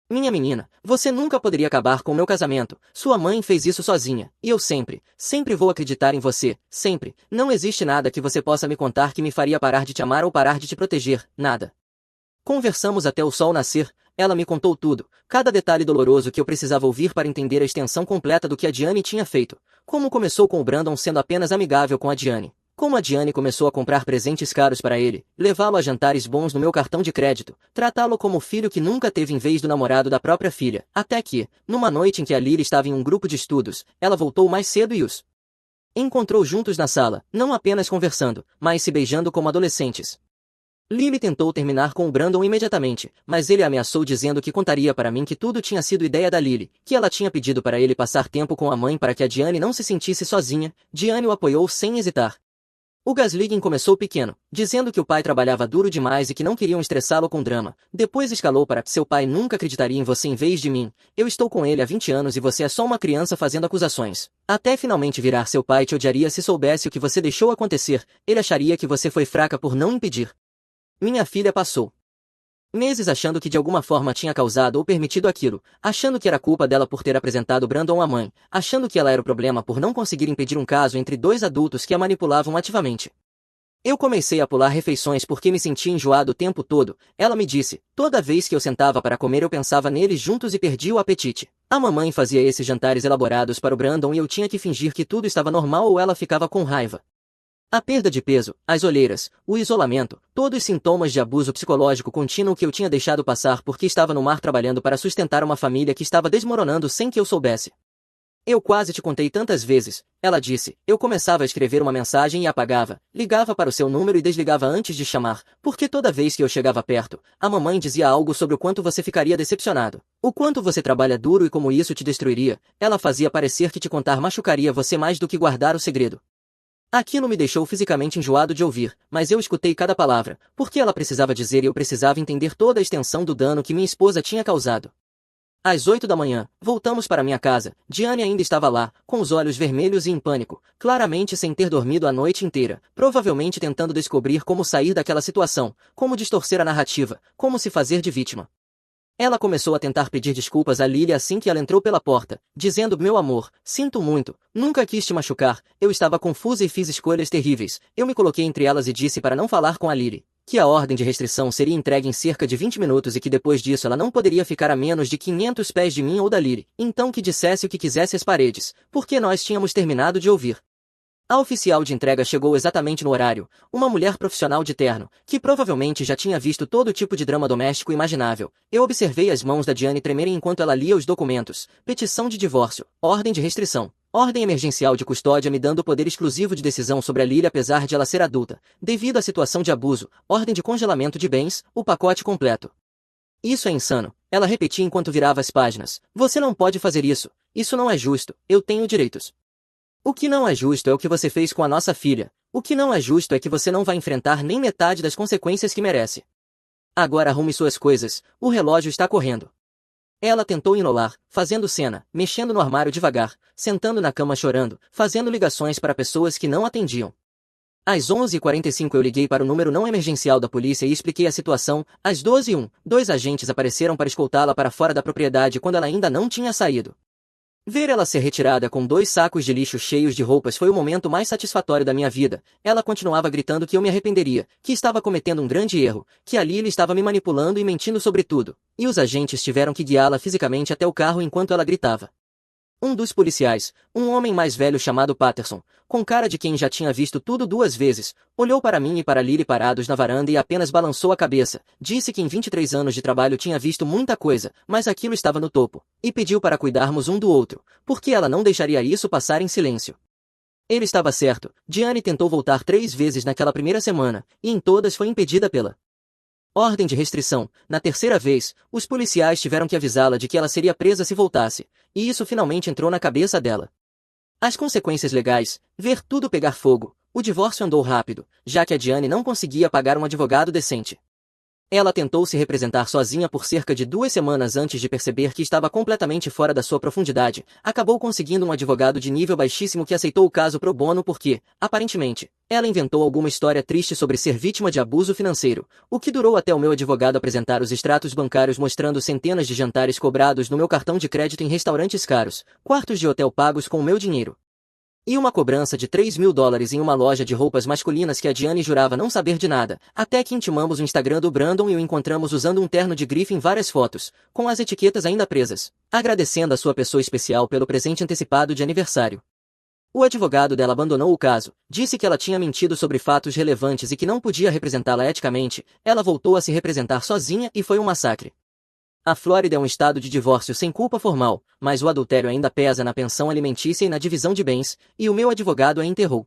Minha menina, você nunca poderia acabar com o meu casamento. Sua mãe fez isso sozinha. E eu sempre vou acreditar em você. Sempre. Não existe nada que você possa me contar que me faria parar de te amar ou parar de te proteger. Nada. Conversamos até o sol nascer. Ela me contou tudo. Cada detalhe doloroso que eu precisava ouvir para entender a extensão completa do que a Diane tinha feito. Como começou com o Brandon sendo apenas amigável com a Diane. Como a Diane começou a comprar presentes caros para ele, levá-lo a jantares bons no meu cartão de crédito, tratá-lo como o filho que nunca teve em vez do namorado da própria filha, até que, numa noite em que a Lily estava em um grupo de estudos, ela voltou mais cedo e os encontrou juntos na sala, não apenas conversando, mas se beijando como adolescentes. Lily tentou terminar com o Brandon imediatamente, mas ele ameaçou dizendo que contaria para mim que tudo tinha sido ideia da Lily, que ela tinha pedido para ele passar tempo com a mãe para que a Diane não se sentisse sozinha. Diane o apoiou sem hesitar. O gaslighting começou pequeno, dizendo que o pai trabalhava duro demais e que não queriam estressá-lo com drama. Depois escalou para seu pai nunca acreditaria em você em vez de mim. Eu estou com ele há 20 anos e você é só uma criança fazendo acusações. Até finalmente virar seu pai te odiaria se soubesse o que você deixou acontecer. Ele acharia que você foi fraca por não impedir. Minha filha passou meses achando que de alguma forma tinha causado ou permitido aquilo, achando que era culpa dela por ter apresentado Brandon à mãe, achando que ela era o problema por não conseguir impedir um caso entre dois adultos que a manipulavam ativamente. Eu comecei a pular refeições porque me sentia enjoado o tempo todo, ela me disse. Toda vez que eu sentava para comer eu pensava neles juntos e perdia o apetite. A mamãe fazia esses jantares elaborados para o Brandon e eu tinha que fingir que tudo estava normal ou ela ficava com raiva. A perda de peso, as olheiras, o isolamento, todos sintomas de abuso psicológico contínuo que eu tinha deixado passar porque estava no mar trabalhando para sustentar uma família que estava desmoronando sem que eu soubesse. Eu quase te contei tantas vezes, ela disse. Eu começava a escrever uma mensagem e apagava, ligava para o seu número e desligava antes de chamar, porque toda vez que eu chegava perto, a mamãe dizia algo sobre o quanto você ficaria decepcionado, o quanto você trabalha duro e como isso te destruiria. Ela fazia parecer que te contar machucaria você mais do que guardar o segredo. Aquilo me deixou fisicamente enjoado de ouvir, mas eu escutei cada palavra, porque ela precisava dizer e eu precisava entender toda a extensão do dano que minha esposa tinha causado. Às 8 da manhã, voltamos para minha casa. Diane ainda estava lá, com os olhos vermelhos e em pânico, claramente sem ter dormido a noite inteira, provavelmente tentando descobrir como sair daquela situação, como distorcer a narrativa, como se fazer de vítima. Ela começou a tentar pedir desculpas a Lily assim que ela entrou pela porta, dizendo: meu amor, sinto muito, nunca quis te machucar, eu estava confusa e fiz escolhas terríveis. Eu me coloquei entre elas e disse para não falar com a Lily, que a ordem de restrição seria entregue em cerca de 20 minutos e que depois disso ela não poderia ficar a menos de 500 pés de mim ou da Lily, então que dissesse o que quisesse às paredes, porque nós tínhamos terminado de ouvir. A oficial de entrega chegou exatamente no horário, uma mulher profissional de terno, que provavelmente já tinha visto todo tipo de drama doméstico imaginável. Eu observei as mãos da Diane tremerem enquanto ela lia os documentos: petição de divórcio, ordem de restrição, ordem emergencial de custódia me dando poder exclusivo de decisão sobre a Lily apesar de ela ser adulta, devido à situação de abuso, ordem de congelamento de bens, o pacote completo. Isso é insano, ela repetia enquanto virava as páginas. Você não pode fazer isso, isso não é justo, eu tenho direitos. O que não é justo é o que você fez com a nossa filha. O que não é justo é que você não vai enfrentar nem metade das consequências que merece. Agora arrume suas coisas, o relógio está correndo. Ela tentou inolar, fazendo cena, mexendo no armário devagar, sentando na cama chorando, fazendo ligações para pessoas que não atendiam. Às 11h45 eu liguei para o número não emergencial da polícia e expliquei a situação. Às 12h01, 2 agentes apareceram para escoltá-la para fora da propriedade quando ela ainda não tinha saído. Ver ela ser retirada com 2 sacos de lixo cheios de roupas foi o momento mais satisfatório da minha vida. Ela continuava gritando que eu me arrependeria, que estava cometendo um grande erro, que a Lily estava me manipulando e mentindo sobre tudo. E os agentes tiveram que guiá-la fisicamente até o carro enquanto ela gritava. Um dos policiais, um homem mais velho chamado Patterson, com cara de quem já tinha visto tudo 2 vezes, olhou para mim e para Lily parados na varanda e apenas balançou a cabeça. Disse que em 23 anos de trabalho tinha visto muita coisa, mas aquilo estava no topo, e pediu para cuidarmos um do outro, porque ela não deixaria isso passar em silêncio. Ele estava certo. Diane tentou voltar 3 vezes naquela primeira semana, e em todas foi impedida pela Ordem de restrição. Na terceira vez, os policiais tiveram que avisá-la de que ela seria presa se voltasse, e isso finalmente entrou na cabeça dela. As consequências legais, ver tudo pegar fogo, o divórcio andou rápido, já que a Diane não conseguia pagar um advogado decente. Ela tentou se representar sozinha por cerca de 2 semanas antes de perceber que estava completamente fora da sua profundidade. Acabou conseguindo um advogado de nível baixíssimo que aceitou o caso pro bono porque, aparentemente, ela inventou alguma história triste sobre ser vítima de abuso financeiro, o que durou até o meu advogado apresentar os extratos bancários mostrando centenas de jantares cobrados no meu cartão de crédito em restaurantes caros, quartos de hotel pagos com o meu dinheiro. E uma cobrança de $3.000 em uma loja de roupas masculinas que a Diane jurava não saber de nada, até que intimamos o Instagram do Brandon e o encontramos usando um terno de grife em várias fotos, com as etiquetas ainda presas, agradecendo a sua pessoa especial pelo presente antecipado de aniversário. O advogado dela abandonou o caso, disse que ela tinha mentido sobre fatos relevantes e que não podia representá-la eticamente. Ela voltou a se representar sozinha e foi um massacre. A Flórida é um estado de divórcio sem culpa formal, mas o adultério ainda pesa na pensão alimentícia e na divisão de bens, e o meu advogado a enterrou.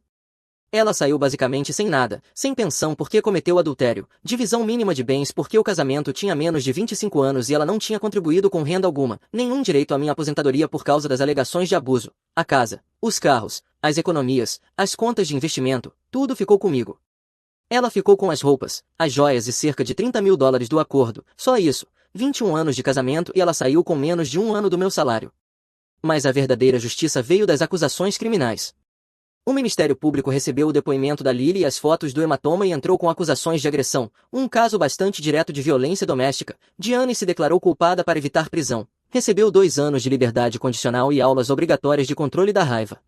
Ela saiu basicamente sem nada, sem pensão porque cometeu adultério, divisão mínima de bens porque o casamento tinha menos de 25 anos e ela não tinha contribuído com renda alguma, nenhum direito à minha aposentadoria por causa das alegações de abuso, a casa, os carros, as economias, as contas de investimento, tudo ficou comigo. Ela ficou com as roupas, as joias e cerca de $30.000 do acordo, só isso. 21 anos de casamento e ela saiu com menos de 1 ano do meu salário. Mas a verdadeira justiça veio das acusações criminais. O Ministério Público recebeu o depoimento da Lily e as fotos do hematoma e entrou com acusações de agressão, um caso bastante direto de violência doméstica. Diane se declarou culpada para evitar prisão. Recebeu 2 anos de liberdade condicional e aulas obrigatórias de controle da raiva.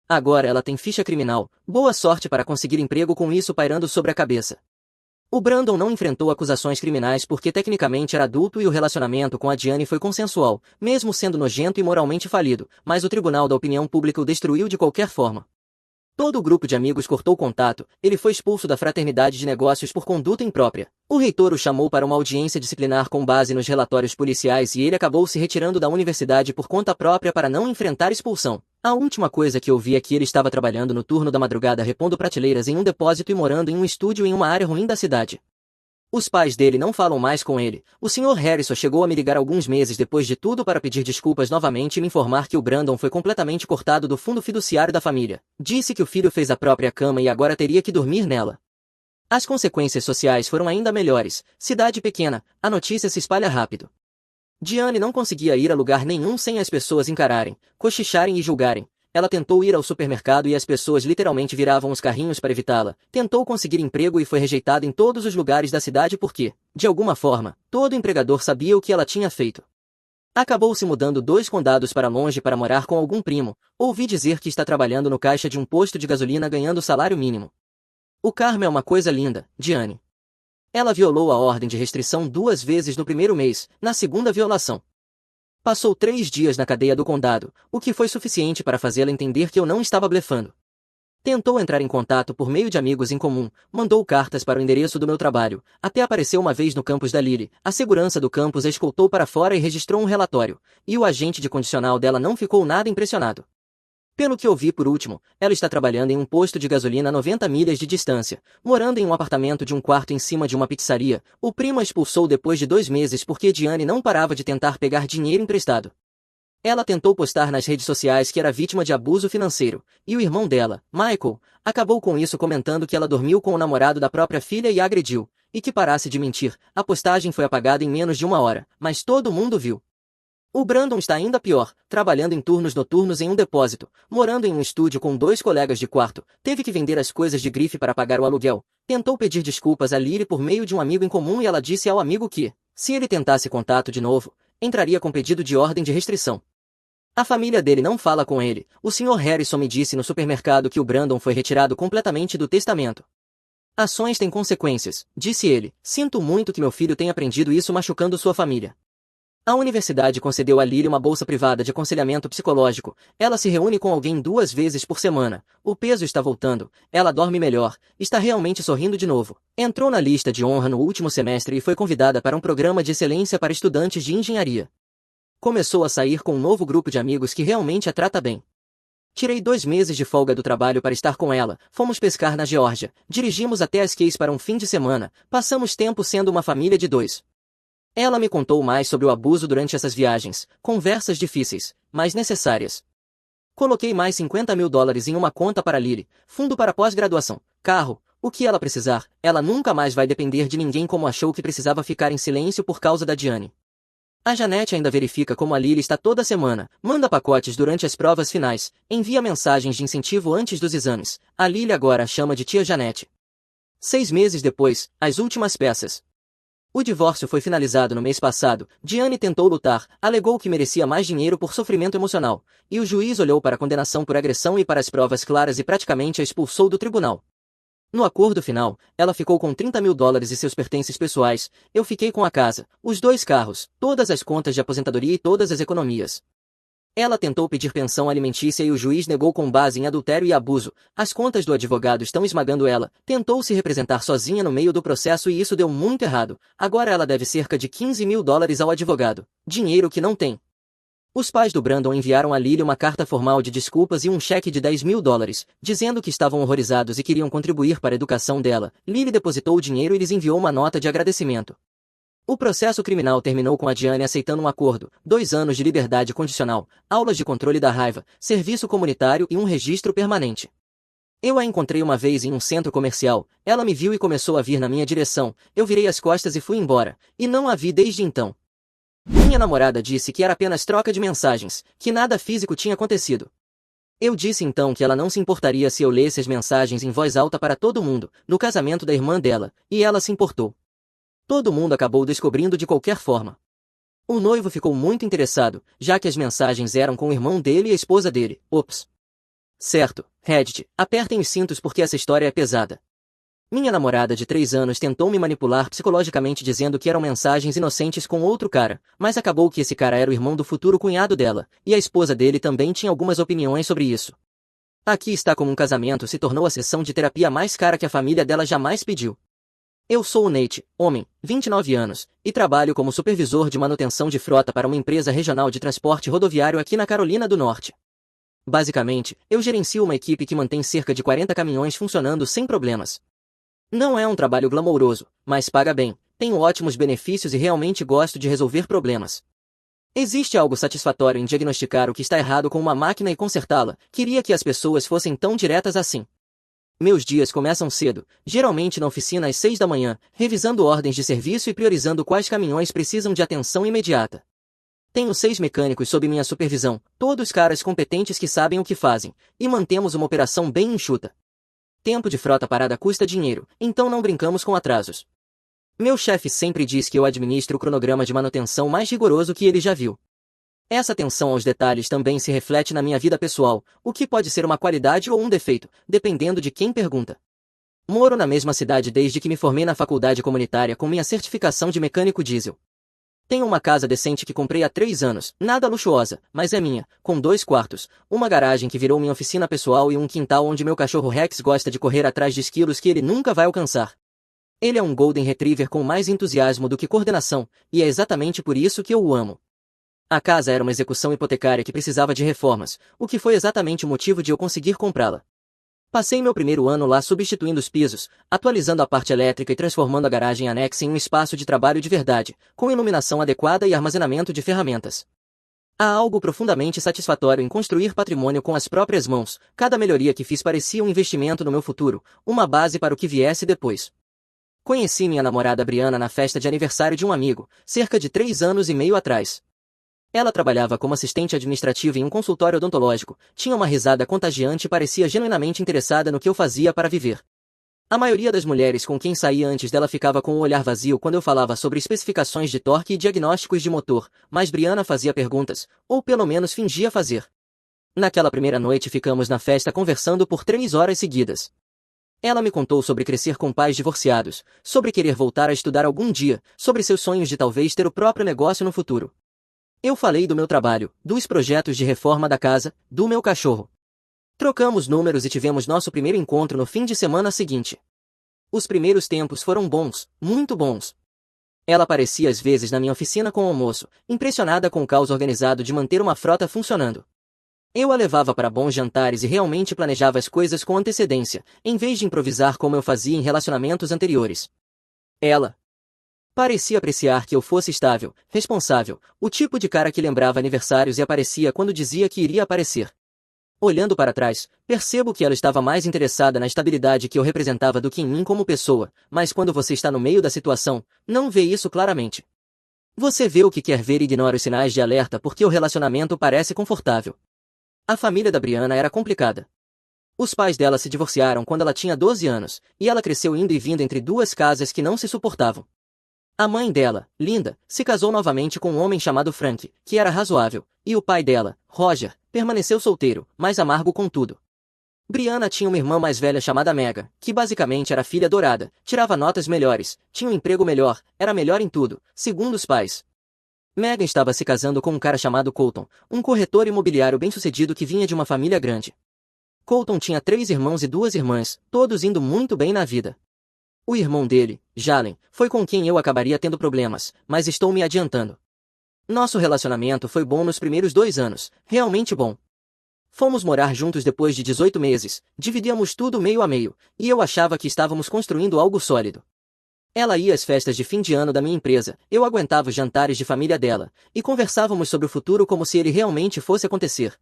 Agora ela tem ficha criminal, boa sorte para conseguir emprego com isso pairando sobre a cabeça. O Brandon não enfrentou acusações criminais porque tecnicamente era adulto e o relacionamento com a Diane foi consensual, mesmo sendo nojento e moralmente falido, mas o Tribunal da Opinião Pública o destruiu de qualquer forma. Todo o grupo de amigos cortou contato, ele foi expulso da fraternidade de negócios por conduta imprópria. O reitor o chamou para uma audiência disciplinar com base nos relatórios policiais e ele acabou se retirando da universidade por conta própria para não enfrentar expulsão. A última coisa que eu vi é que ele estava trabalhando no turno da madrugada repondo prateleiras em um depósito e morando em um estúdio em uma área ruim da cidade. Os pais dele não falam mais com ele. O Sr. Harrison chegou a me ligar alguns meses depois de tudo para pedir desculpas novamente e me informar que o Brandon foi completamente cortado do fundo fiduciário da família. Disse que o filho fez a própria cama e agora teria que dormir nela. As consequências sociais foram ainda melhores. Cidade pequena, a notícia se espalha rápido. Diane não conseguia ir a lugar nenhum sem as pessoas encararem, cochicharem e julgarem. Ela tentou ir ao supermercado e as pessoas literalmente viravam os carrinhos para evitá-la. Tentou conseguir emprego e foi rejeitada em todos os lugares da cidade porque, de alguma forma, todo empregador sabia o que ela tinha feito. Acabou se mudando 2 condados para longe para morar com algum primo. Ouvi dizer que está trabalhando no caixa de um posto de gasolina ganhando salário mínimo. O karma é uma coisa linda, Diane. Ela violou a ordem de restrição 2 vezes no primeiro mês, na segunda violação. Passou 3 dias na cadeia do condado, o que foi suficiente para fazê-la entender que eu não estava blefando. Tentou entrar em contato por meio de amigos em comum, mandou cartas para o endereço do meu trabalho, até apareceu uma vez no campus da Lily. A segurança do campus a escoltou para fora e registrou um relatório, e o agente de condicional dela não ficou nada impressionado. Pelo que ouvi por último, ela está trabalhando em um posto de gasolina a 90 milhas de distância, morando em um apartamento de um quarto em cima de uma pizzaria. O primo a expulsou depois de 2 meses porque Diane não parava de tentar pegar dinheiro emprestado. Ela tentou postar nas redes sociais que era vítima de abuso financeiro, e o irmão dela, Michael, acabou com isso comentando que ela dormiu com o namorado da própria filha e a agrediu, e que parasse de mentir. A postagem foi apagada em menos de 1 hora, mas todo mundo viu. O Brandon está ainda pior, trabalhando em turnos noturnos em um depósito, morando em um estúdio com 2 colegas de quarto, teve que vender as coisas de grife para pagar o aluguel, tentou pedir desculpas a Lily por meio de um amigo em comum e ela disse ao amigo que, se ele tentasse contato de novo, entraria com pedido de ordem de restrição. A família dele não fala com ele. O Sr. Harrison me disse no supermercado que o Brandon foi retirado completamente do testamento. Ações têm consequências, disse ele. Sinto muito que meu filho tenha aprendido isso machucando sua família. A universidade concedeu a Lily uma bolsa privada de aconselhamento psicológico. Ela se reúne com alguém 2 vezes por semana. O peso está voltando. Ela dorme melhor. Está realmente sorrindo de novo. Entrou na lista de honra no último semestre e foi convidada para um programa de excelência para estudantes de engenharia. Começou a sair com um novo grupo de amigos que realmente a trata bem. Tirei 2 meses de folga do trabalho para estar com ela, fomos pescar na Geórgia, dirigimos até as Keys para um fim de semana, passamos tempo sendo uma família de dois. Ela me contou mais sobre o abuso durante essas viagens, conversas difíceis, mas necessárias. Coloquei mais $50.000 em uma conta para Lily, fundo para pós-graduação, carro, o que ela precisar, ela nunca mais vai depender de ninguém como achou que precisava ficar em silêncio por causa da Diane. A Janete ainda verifica como a Lily está toda semana, manda pacotes durante as provas finais, envia mensagens de incentivo antes dos exames. A Lily agora a chama de tia Janete. 6 meses depois, as últimas peças. O divórcio foi finalizado no mês passado. Diane tentou lutar, alegou que merecia mais dinheiro por sofrimento emocional, e o juiz olhou para a condenação por agressão e para as provas claras e praticamente a expulsou do tribunal. No acordo final, ela ficou com $30.000 e seus pertences pessoais, eu fiquei com a casa, os 2 carros, todas as contas de aposentadoria e todas as economias. Ela tentou pedir pensão alimentícia e o juiz negou com base em adultério e abuso, as contas do advogado estão esmagando ela, tentou se representar sozinha no meio do processo e isso deu muito errado, agora ela deve cerca de $15.000 ao advogado, dinheiro que não tem. Os pais do Brandon enviaram a Lily uma carta formal de desculpas e um cheque de $10.000, dizendo que estavam horrorizados e queriam contribuir para a educação dela. Lily depositou o dinheiro e lhes enviou uma nota de agradecimento. O processo criminal terminou com a Diane aceitando um acordo, 2 anos de liberdade condicional, aulas de controle da raiva, serviço comunitário e um registro permanente. Eu a encontrei uma vez em um centro comercial, ela me viu e começou a vir na minha direção, eu virei as costas e fui embora, e não a vi desde então. Minha namorada disse que era apenas troca de mensagens, que nada físico tinha acontecido. Eu disse então que ela não se importaria se eu lesse as mensagens em voz alta para todo mundo, no casamento da irmã dela, e ela se importou. Todo mundo acabou descobrindo de qualquer forma. O noivo ficou muito interessado, já que as mensagens eram com o irmão dele e a esposa dele. Ops. Certo, Reddit, apertem os cintos porque essa história é pesada. Minha namorada de 3 anos tentou me manipular psicologicamente dizendo que eram mensagens inocentes com outro cara, mas acabou que esse cara era o irmão do futuro cunhado dela, e a esposa dele também tinha algumas opiniões sobre isso. Aqui está como um casamento se tornou a sessão de terapia mais cara que a família dela jamais pediu. Eu sou o Nate, homem, 29 anos, e trabalho como supervisor de manutenção de frota para uma empresa regional de transporte rodoviário aqui na Carolina do Norte. Basicamente, eu gerencio uma equipe que mantém cerca de 40 caminhões funcionando sem problemas. Não é um trabalho glamouroso, mas paga bem, tenho ótimos benefícios e realmente gosto de resolver problemas. Existe algo satisfatório em diagnosticar o que está errado com uma máquina e consertá-la, queria que as pessoas fossem tão diretas assim. Meus dias começam cedo, geralmente na oficina às 6 da manhã, revisando ordens de serviço e priorizando quais caminhões precisam de atenção imediata. Tenho 6 mecânicos sob minha supervisão, todos caras competentes que sabem o que fazem, e mantemos uma operação bem enxuta. Tempo de frota parada custa dinheiro, então não brincamos com atrasos. Meu chefe sempre diz que eu administro o cronograma de manutenção mais rigoroso que ele já viu. Essa atenção aos detalhes também se reflete na minha vida pessoal, o que pode ser uma qualidade ou um defeito, dependendo de quem pergunta. Moro na mesma cidade desde que me formei na faculdade comunitária com minha certificação de mecânico diesel. Tenho uma casa decente que comprei há 3 anos, nada luxuosa, mas é minha, com 2 quartos, uma garagem que virou minha oficina pessoal e um quintal onde meu cachorro Rex gosta de correr atrás de esquilos que ele nunca vai alcançar. Ele é um Golden Retriever com mais entusiasmo do que coordenação, e é exatamente por isso que eu o amo. A casa era uma execução hipotecária que precisava de reformas, o que foi exatamente o motivo de eu conseguir comprá-la. Passei meu primeiro ano lá substituindo os pisos, atualizando a parte elétrica e transformando a garagem anexa em um espaço de trabalho de verdade, com iluminação adequada e armazenamento de ferramentas. Há algo profundamente satisfatório em construir patrimônio com as próprias mãos, cada melhoria que fiz parecia um investimento no meu futuro, uma base para o que viesse depois. Conheci minha namorada Briana na festa de aniversário de um amigo, cerca de 3 anos e meio atrás. Ela trabalhava como assistente administrativa em um consultório odontológico, tinha uma risada contagiante e parecia genuinamente interessada no que eu fazia para viver. A maioria das mulheres com quem saía antes dela ficava com o olhar vazio quando eu falava sobre especificações de torque e diagnósticos de motor, mas Briana fazia perguntas, ou pelo menos fingia fazer. Naquela primeira noite ficamos na festa conversando por 3 horas seguidas. Ela me contou sobre crescer com pais divorciados, sobre querer voltar a estudar algum dia, sobre seus sonhos de talvez ter o próprio negócio no futuro. Eu falei do meu trabalho, dos projetos de reforma da casa, do meu cachorro. Trocamos números e tivemos nosso primeiro encontro no fim de semana seguinte. Os primeiros tempos foram bons, muito bons. Ela aparecia às vezes na minha oficina com o almoço, impressionada com o caos organizado de manter uma frota funcionando. Eu a levava para bons jantares e realmente planejava as coisas com antecedência, em vez de improvisar como eu fazia em relacionamentos anteriores. Ela parecia apreciar que eu fosse estável, responsável, o tipo de cara que lembrava aniversários e aparecia quando dizia que iria aparecer. Olhando para trás, percebo que ela estava mais interessada na estabilidade que eu representava do que em mim como pessoa, mas quando você está no meio da situação, não vê isso claramente. Você vê o que quer ver e ignora os sinais de alerta porque o relacionamento parece confortável. A família da Brianna era complicada. Os pais dela se divorciaram quando ela tinha 12 anos, e ela cresceu indo e vindo entre duas casas que não se suportavam. A mãe dela, Linda, se casou novamente com um homem chamado Frank, que era razoável, e o pai dela, Roger, permaneceu solteiro, mas amargo com tudo. Brianna tinha uma irmã mais velha chamada Megan, que basicamente era filha adorada, tirava notas melhores, tinha um emprego melhor, era melhor em tudo, segundo os pais. Megan estava se casando com um cara chamado Colton, um corretor imobiliário bem-sucedido que vinha de uma família grande. Colton tinha 3 irmãos e 2 irmãs, todos indo muito bem na vida. O irmão dele, Jalen, foi com quem eu acabaria tendo problemas, mas estou me adiantando. Nosso relacionamento foi bom nos primeiros 2 anos, realmente bom. Fomos morar juntos depois de 18 meses, dividíamos tudo meio a meio, e eu achava que estávamos construindo algo sólido. Ela ia às festas de fim de ano da minha empresa, eu aguentava os jantares de família dela, e conversávamos sobre o futuro como se ele realmente fosse acontecer.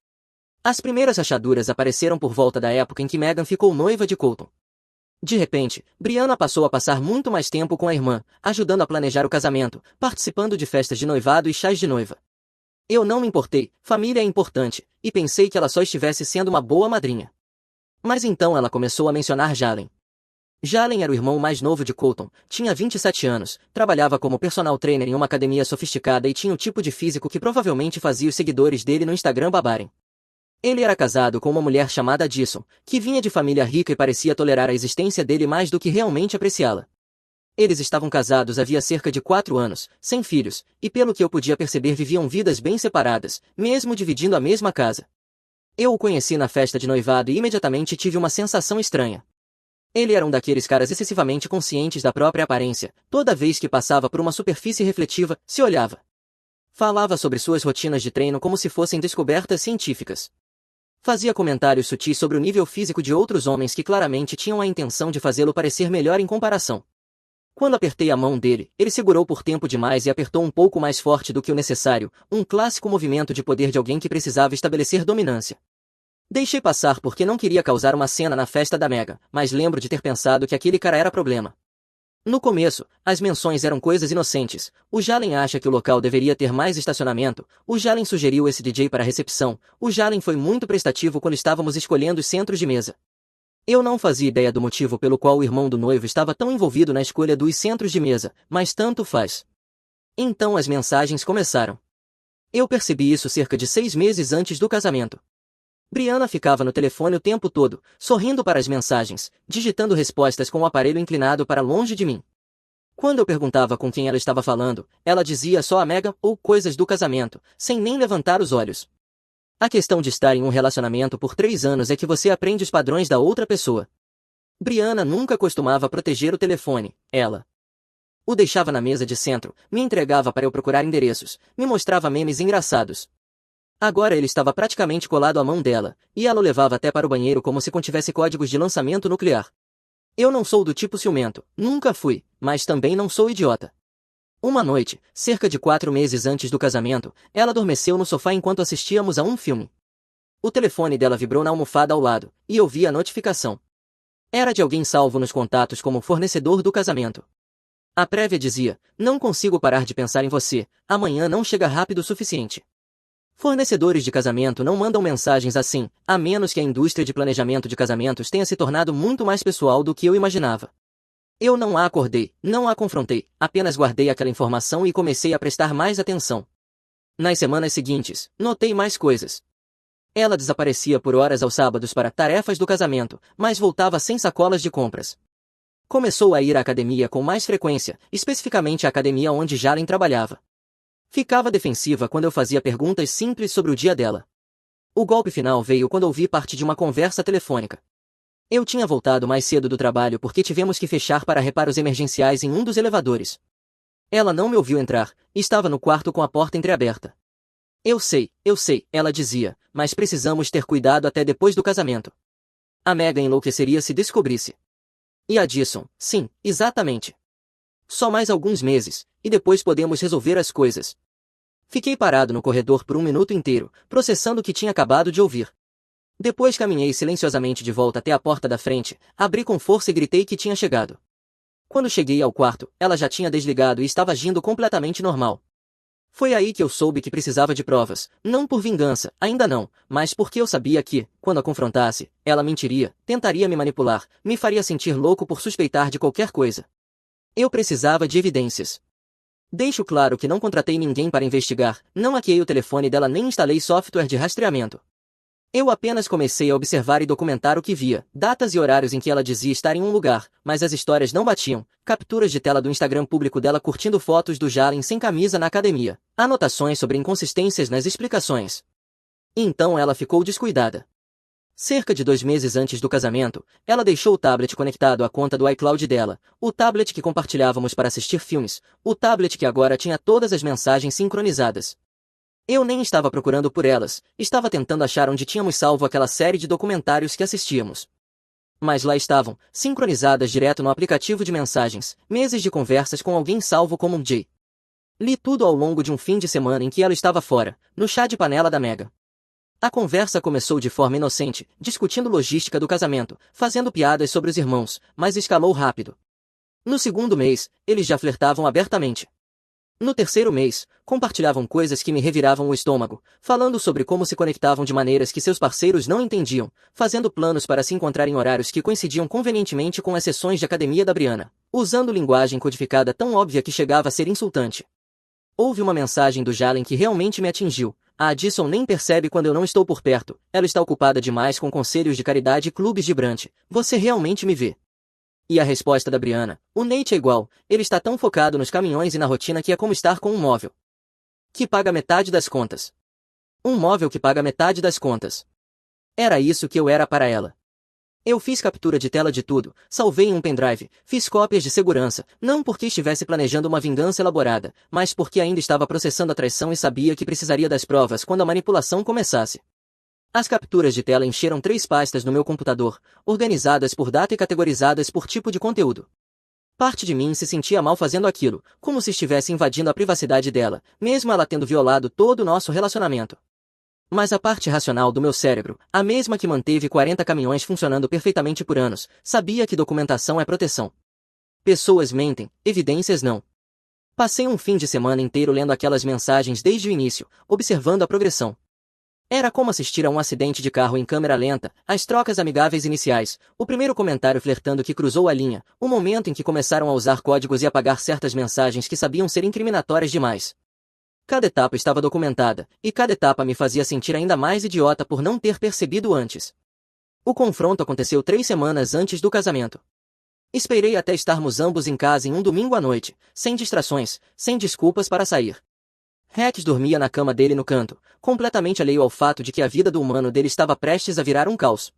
As primeiras rachaduras apareceram por volta da época em que Megan ficou noiva de Colton. De repente, Brianna passou a passar muito mais tempo com a irmã, ajudando a planejar o casamento, participando de festas de noivado e chás de noiva. Eu não me importei, família é importante, e pensei que ela só estivesse sendo uma boa madrinha. Mas então ela começou a mencionar Jalen. Jalen era o irmão mais novo de Colton, tinha 27 anos, trabalhava como personal trainer em uma academia sofisticada e tinha o tipo de físico que provavelmente fazia os seguidores dele no Instagram babarem. Ele era casado com uma mulher chamada Addison, que vinha de família rica e parecia tolerar a existência dele mais do que realmente apreciá-la. Eles estavam casados havia cerca de 4 anos, sem filhos, e pelo que eu podia perceber viviam vidas bem separadas, mesmo dividindo a mesma casa. Eu o conheci na festa de noivado e imediatamente tive uma sensação estranha. Ele era um daqueles caras excessivamente conscientes da própria aparência, toda vez que passava por uma superfície refletiva, se olhava. Falava sobre suas rotinas de treino como se fossem descobertas científicas. Fazia comentários sutis sobre o nível físico de outros homens que claramente tinham a intenção de fazê-lo parecer melhor em comparação. Quando apertei a mão dele, ele segurou por tempo demais e apertou um pouco mais forte do que o necessário, um clássico movimento de poder de alguém que precisava estabelecer dominância. Deixei passar porque não queria causar uma cena na festa da Megan, mas lembro de ter pensado que aquele cara era problema. No começo, as menções eram coisas inocentes. O Jalen acha que o local deveria ter mais estacionamento. O Jalen sugeriu esse DJ para a recepção. O Jalen foi muito prestativo quando estávamos escolhendo os centros de mesa. Eu não fazia ideia do motivo pelo qual o irmão do noivo estava tão envolvido na escolha dos centros de mesa, mas tanto faz. Então as mensagens começaram. Eu percebi isso cerca de 6 meses antes do casamento. Brianna ficava no telefone o tempo todo, sorrindo para as mensagens, digitando respostas com o aparelho inclinado para longe de mim. Quando eu perguntava com quem ela estava falando, ela dizia só a Megan ou coisas do casamento, sem nem levantar os olhos. A questão de estar em um relacionamento por 3 anos é que você aprende os padrões da outra pessoa. Brianna nunca costumava proteger o telefone, ela o deixava na mesa de centro, me entregava para eu procurar endereços, me mostrava memes engraçados. Agora ele estava praticamente colado à mão dela, e ela o levava até para o banheiro como se contivesse códigos de lançamento nuclear. Eu não sou do tipo ciumento, nunca fui, mas também não sou idiota. Uma noite, cerca de 4 meses antes do casamento, ela adormeceu no sofá enquanto assistíamos a um filme. O telefone dela vibrou na almofada ao lado, e eu vi a notificação. Era de alguém salvo nos contatos como fornecedor do casamento. A prévia dizia: não consigo parar de pensar em você, amanhã não chega rápido o suficiente. Fornecedores de casamento não mandam mensagens assim, a menos que a indústria de planejamento de casamentos tenha se tornado muito mais pessoal do que eu imaginava. Eu não a acordei, não a confrontei, apenas guardei aquela informação e comecei a prestar mais atenção. Nas semanas seguintes, notei mais coisas. Ela desaparecia por horas aos sábados para tarefas do casamento, mas voltava sem sacolas de compras. Começou a ir à academia com mais frequência, especificamente a academia onde Jalen trabalhava. Ficava defensiva quando eu fazia perguntas simples sobre o dia dela. O golpe final veio quando ouvi parte de uma conversa telefônica. Eu tinha voltado mais cedo do trabalho porque tivemos que fechar para reparos emergenciais em um dos elevadores. Ela não me ouviu entrar, estava no quarto com a porta entreaberta. eu sei, ela dizia, mas precisamos ter cuidado até depois do casamento. A Megan enlouqueceria se descobrisse. E a Jason, sim, exatamente. Só mais alguns meses, e depois podemos resolver as coisas. Fiquei parado no corredor por um minuto inteiro, processando o que tinha acabado de ouvir. Depois caminhei silenciosamente de volta até a porta da frente, abri com força e gritei que tinha chegado. Quando cheguei ao quarto, ela já tinha desligado e estava agindo completamente normal. Foi aí que eu soube que precisava de provas, não por vingança, ainda não, mas porque eu sabia que, quando a confrontasse, ela mentiria, tentaria me manipular, me faria sentir louco por suspeitar de qualquer coisa. Eu precisava de evidências. Deixo claro que não contratei ninguém para investigar, não hackeei o telefone dela nem instalei software de rastreamento. Eu apenas comecei a observar e documentar o que via, datas e horários em que ela dizia estar em um lugar, mas as histórias não batiam, capturas de tela do Instagram público dela curtindo fotos do Jalen sem camisa na academia, anotações sobre inconsistências nas explicações. Então ela ficou descuidada. Cerca de 2 meses antes do casamento, ela deixou o tablet conectado à conta do iCloud dela, o tablet que compartilhávamos para assistir filmes, o tablet que agora tinha todas as mensagens sincronizadas. Eu nem estava procurando por elas, estava tentando achar onde tínhamos salvo aquela série de documentários que assistíamos. Mas lá estavam, sincronizadas direto no aplicativo de mensagens, meses de conversas com alguém salvo como um Jay. Li tudo ao longo de um fim de semana em que ela estava fora, no chá de panela da Mega. A conversa começou de forma inocente, discutindo logística do casamento, fazendo piadas sobre os irmãos, mas escalou rápido. No segundo mês, eles já flertavam abertamente. No terceiro mês, compartilhavam coisas que me reviravam o estômago, falando sobre como se conectavam de maneiras que seus parceiros não entendiam, fazendo planos para se encontrar em horários que coincidiam convenientemente com as sessões de academia da Brianna, usando linguagem codificada tão óbvia que chegava a ser insultante. Houve uma mensagem do Jalen que realmente me atingiu. A Addison nem percebe quando eu não estou por perto, ela está ocupada demais com conselhos de caridade e clubes de brunch. Você realmente me vê? E a resposta da Brianna, o Nate é igual, ele está tão focado nos caminhões e na rotina que é como estar com um móvel que paga metade das contas. Um móvel que paga metade das contas. Era isso que eu era para ela. Eu fiz captura de tela de tudo, salvei em um pendrive, fiz cópias de segurança, não porque estivesse planejando uma vingança elaborada, mas porque ainda estava processando a traição e sabia que precisaria das provas quando a manipulação começasse. As capturas de tela encheram 3 pastas no meu computador, organizadas por data e categorizadas por tipo de conteúdo. Parte de mim se sentia mal fazendo aquilo, como se estivesse invadindo a privacidade dela, mesmo ela tendo violado todo o nosso relacionamento. Mas a parte racional do meu cérebro, a mesma que manteve 40 caminhões funcionando perfeitamente por anos, sabia que documentação é proteção. Pessoas mentem, evidências não. Passei um fim de semana inteiro lendo aquelas mensagens desde o início, observando a progressão. Era como assistir a um acidente de carro em câmera lenta, as trocas amigáveis iniciais, o primeiro comentário flertando que cruzou a linha, o momento em que começaram a usar códigos e apagar certas mensagens que sabiam ser incriminatórias demais. Cada etapa estava documentada, e cada etapa me fazia sentir ainda mais idiota por não ter percebido antes. O confronto aconteceu 3 semanas antes do casamento. Esperei até estarmos ambos em casa em um domingo à noite, sem distrações, sem desculpas para sair. Rex dormia na cama dele no canto, completamente alheio ao fato de que a vida do humano dele estava prestes a virar um caos.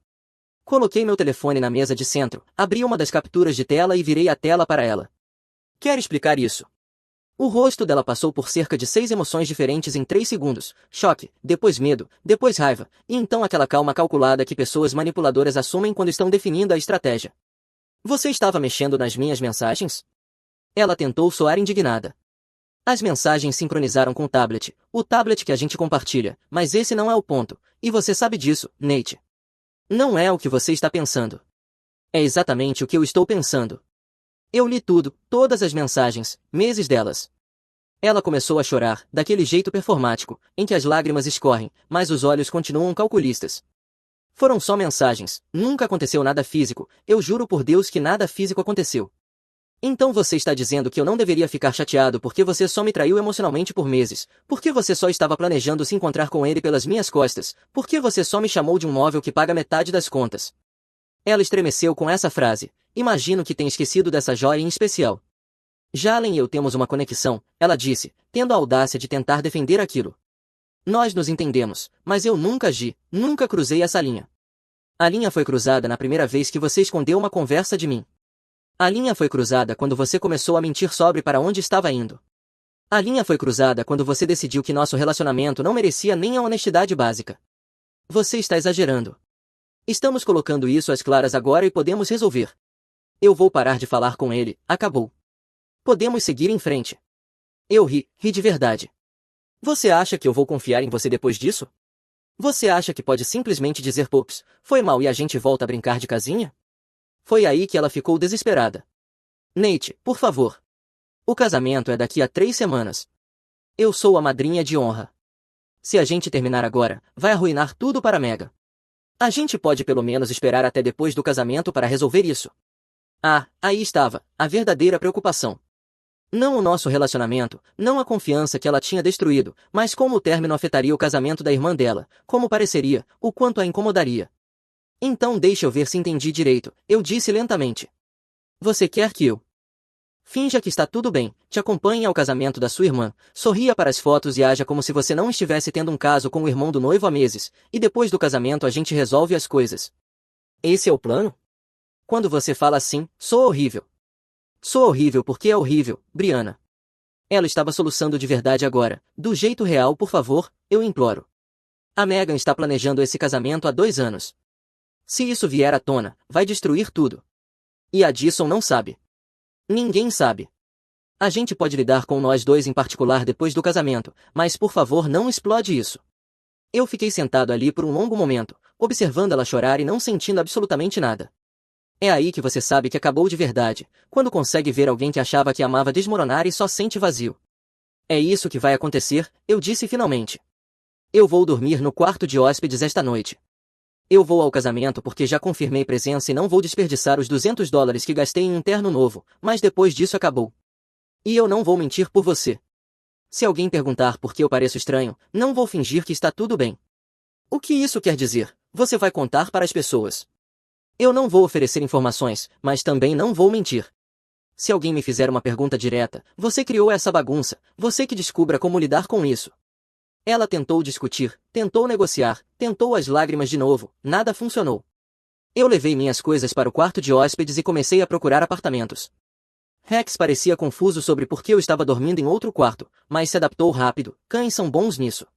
Coloquei meu telefone na mesa de centro, abri uma das capturas de tela e virei a tela para ela. Quer explicar isso? O rosto dela passou por cerca de 6 emoções diferentes em 3 segundos, choque, depois medo, depois raiva, e então aquela calma calculada que pessoas manipuladoras assumem quando estão definindo a estratégia. Você estava mexendo nas minhas mensagens? Ela tentou soar indignada. As mensagens sincronizaram com o tablet que a gente compartilha, mas esse não é o ponto, e você sabe disso, Nate. Não é o que você está pensando. É exatamente o que eu estou pensando. Eu li tudo, todas as mensagens, meses delas. Ela começou a chorar, daquele jeito performático, em que as lágrimas escorrem, mas os olhos continuam calculistas. Foram só mensagens, nunca aconteceu nada físico, eu juro por Deus que nada físico aconteceu. Então você está dizendo que eu não deveria ficar chateado porque você só me traiu emocionalmente por meses, porque você só estava planejando se encontrar com ele pelas minhas costas, porque você só me chamou de um móvel que paga metade das contas. Ela estremeceu com essa frase. Imagino que tenha esquecido dessa joia em especial. Jalen e eu temos uma conexão, ela disse, tendo a audácia de tentar defender aquilo. Nós nos entendemos, mas eu nunca agi, nunca cruzei essa linha. A linha foi cruzada na primeira vez que você escondeu uma conversa de mim. A linha foi cruzada quando você começou a mentir sobre para onde estava indo. A linha foi cruzada quando você decidiu que nosso relacionamento não merecia nem a honestidade básica. Você está exagerando. Estamos colocando isso às claras agora e podemos resolver. Eu vou parar de falar com ele, acabou. Podemos seguir em frente. Eu ri de verdade. Você acha que eu vou confiar em você depois disso? Você acha que pode simplesmente dizer "Pops, foi mal e a gente volta a brincar de casinha?" Foi aí que ela ficou desesperada. Nate, por favor. O casamento é daqui a 3 semanas. Eu sou a madrinha de honra. Se a gente terminar agora, vai arruinar tudo para Megan. A gente pode pelo menos esperar até depois do casamento para resolver isso. Ah, aí estava, a verdadeira preocupação. Não o nosso relacionamento, não a confiança que ela tinha destruído, mas como o término afetaria o casamento da irmã dela, como pareceria, o quanto a incomodaria. Então deixa eu ver se entendi direito, eu disse lentamente. Você quer que eu finja que está tudo bem, te acompanhe ao casamento da sua irmã, sorria para as fotos e haja como se você não estivesse tendo um caso com o irmão do noivo há meses, e depois do casamento a gente resolve as coisas. Esse é o plano? Quando você fala assim, sou horrível. Sou horrível porque é horrível, Brianna. Ela estava soluçando de verdade agora, do jeito real, por favor, eu imploro. A Megan está planejando esse casamento há 2 anos. Se isso vier à tona, vai destruir tudo. E a Addison não sabe. Ninguém sabe. A gente pode lidar com nós dois em particular depois do casamento, mas por favor não explode isso. Eu fiquei sentado ali por um longo momento, observando ela chorar e não sentindo absolutamente nada. É aí que você sabe que acabou de verdade, quando consegue ver alguém que achava que amava desmoronar e só sente vazio. É isso que vai acontecer, eu disse finalmente. Eu vou dormir no quarto de hóspedes esta noite. Eu vou ao casamento porque já confirmei presença e não vou desperdiçar os $200 que gastei em um terno novo, mas depois disso acabou. E eu não vou mentir por você. Se alguém perguntar por que eu pareço estranho, não vou fingir que está tudo bem. O que isso quer dizer? Você vai contar para as pessoas. Eu não vou oferecer informações, mas também não vou mentir. Se alguém me fizer uma pergunta direta, você criou essa bagunça, você que descubra como lidar com isso. Ela tentou discutir, tentou negociar, tentou as lágrimas de novo, nada funcionou. Eu levei minhas coisas para o quarto de hóspedes e comecei a procurar apartamentos. Rex parecia confuso sobre por que eu estava dormindo em outro quarto, mas se adaptou rápido, cães são bons nisso.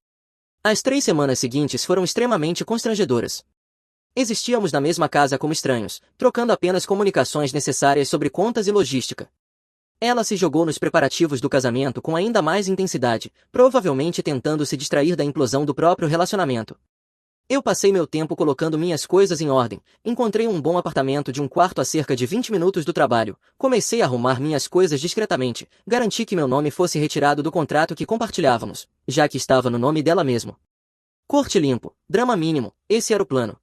As 3 semanas seguintes foram extremamente constrangedoras. Existíamos na mesma casa como estranhos, trocando apenas comunicações necessárias sobre contas e logística. Ela se jogou nos preparativos do casamento com ainda mais intensidade, provavelmente tentando se distrair da implosão do próprio relacionamento. Eu passei meu tempo colocando minhas coisas em ordem, encontrei um bom apartamento de um quarto a cerca de 20 minutos do trabalho, comecei a arrumar minhas coisas discretamente, garanti que meu nome fosse retirado do contrato que compartilhávamos, já que estava no nome dela mesmo. Corte limpo, drama mínimo, esse era o plano.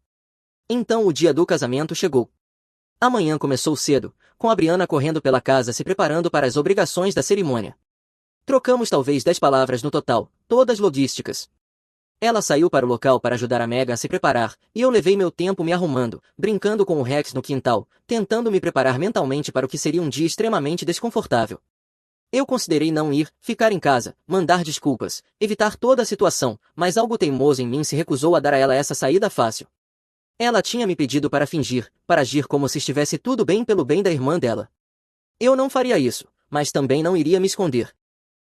Então o dia do casamento chegou. A manhã começou cedo, com a Brianna correndo pela casa se preparando para as obrigações da cerimônia. Trocamos talvez 10 palavras no total, todas logísticas. Ela saiu para o local para ajudar a Megan a se preparar, e eu levei meu tempo me arrumando, brincando com o Rex no quintal, tentando me preparar mentalmente para o que seria um dia extremamente desconfortável. Eu considerei não ir, ficar em casa, mandar desculpas, evitar toda a situação, mas algo teimoso em mim se recusou a dar a ela essa saída fácil. Ela tinha me pedido para fingir, para agir como se estivesse tudo bem pelo bem da irmã dela. Eu não faria isso, mas também não iria me esconder.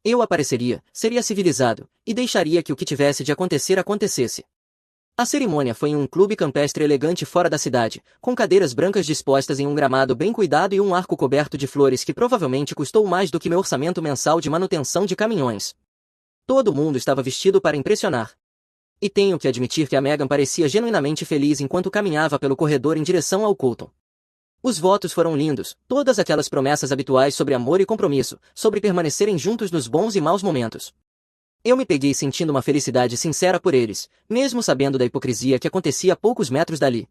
Eu apareceria, seria civilizado, e deixaria que o que tivesse de acontecer acontecesse. A cerimônia foi em um clube campestre elegante fora da cidade, com cadeiras brancas dispostas em um gramado bem cuidado e um arco coberto de flores que provavelmente custou mais do que meu orçamento mensal de manutenção de caminhões. Todo mundo estava vestido para impressionar. E tenho que admitir que a Megan parecia genuinamente feliz enquanto caminhava pelo corredor em direção ao Colton. Os votos foram lindos, todas aquelas promessas habituais sobre amor e compromisso, sobre permanecerem juntos nos bons e maus momentos. Eu me peguei sentindo uma felicidade sincera por eles, mesmo sabendo da hipocrisia que acontecia a poucos metros dali.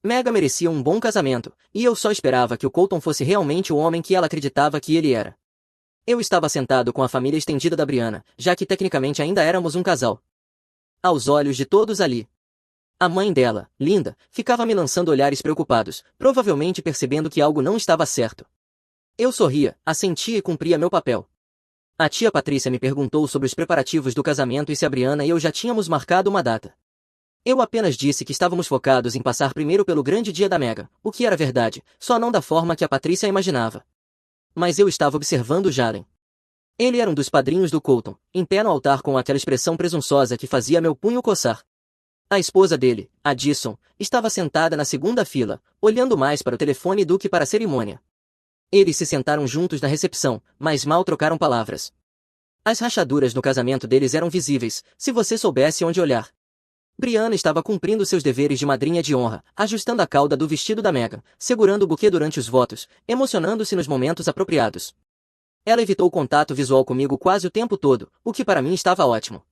Megan merecia um bom casamento, e eu só esperava que o Colton fosse realmente o homem que ela acreditava que ele era. Eu estava sentado com a família estendida da Brianna, já que tecnicamente ainda éramos um casal. Aos olhos de todos ali. A mãe dela, Linda, ficava me lançando olhares preocupados, provavelmente percebendo que algo não estava certo. Eu sorria, assentia e cumpria meu papel. A tia Patrícia me perguntou sobre os preparativos do casamento e se a Brianna e eu já tínhamos marcado uma data. Eu apenas disse que estávamos focados em passar primeiro pelo grande dia da Megan, o que era verdade, só não da forma que a Patrícia imaginava. Mas eu estava observando Jalen. Ele era um dos padrinhos do Colton, em pé no altar com aquela expressão presunçosa que fazia meu punho coçar. A esposa dele, Addison, estava sentada na segunda fila, olhando mais para o telefone do que para a cerimônia. Eles se sentaram juntos na recepção, mas mal trocaram palavras. As rachaduras no casamento deles eram visíveis, se você soubesse onde olhar. Brianna estava cumprindo seus deveres de madrinha de honra, ajustando a cauda do vestido da Meghan, segurando o buquê durante os votos, emocionando-se nos momentos apropriados. Ela evitou contato visual comigo quase o tempo todo, o que para mim estava ótimo.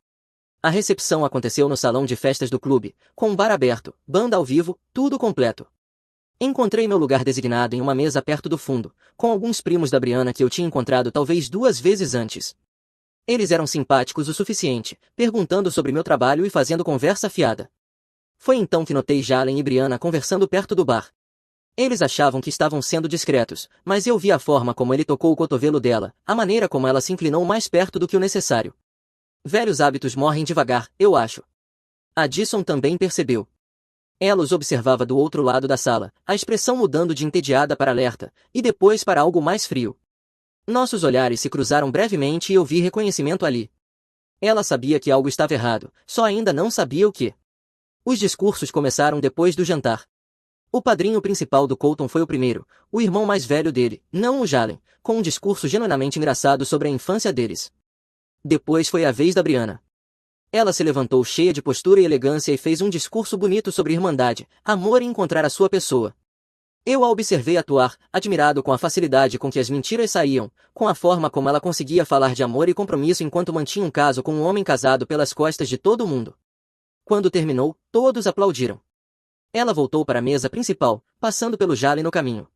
A recepção aconteceu no salão de festas do clube, com um bar aberto, banda ao vivo, tudo completo. Encontrei meu lugar designado em uma mesa perto do fundo, com alguns primos da Brianna que eu tinha encontrado talvez 2 vezes antes. Eles eram simpáticos o suficiente, perguntando sobre meu trabalho e fazendo conversa fiada. Foi então que notei Jalen e Brianna conversando perto do bar. Eles achavam que estavam sendo discretos, mas eu vi a forma como ele tocou o cotovelo dela, a maneira como ela se inclinou mais perto do que o necessário. Velhos hábitos morrem devagar, eu acho. Addison também percebeu. Ela os observava do outro lado da sala, a expressão mudando de entediada para alerta, e depois para algo mais frio. Nossos olhares se cruzaram brevemente e eu vi reconhecimento ali. Ela sabia que algo estava errado, só ainda não sabia o que. Os discursos começaram depois do jantar. O padrinho principal do Colton foi o primeiro, o irmão mais velho dele, não o Jalen, com um discurso genuinamente engraçado sobre a infância deles. Depois foi a vez da Brianna. Ela se levantou cheia de postura e elegância e fez um discurso bonito sobre irmandade, amor e encontrar a sua pessoa. Eu a observei atuar, admirado com a facilidade com que as mentiras saíam, com a forma como ela conseguia falar de amor e compromisso enquanto mantinha um caso com um homem casado pelas costas de todo mundo. Quando terminou, todos aplaudiram. Ela voltou para a mesa principal, passando pelo Jalen no caminho.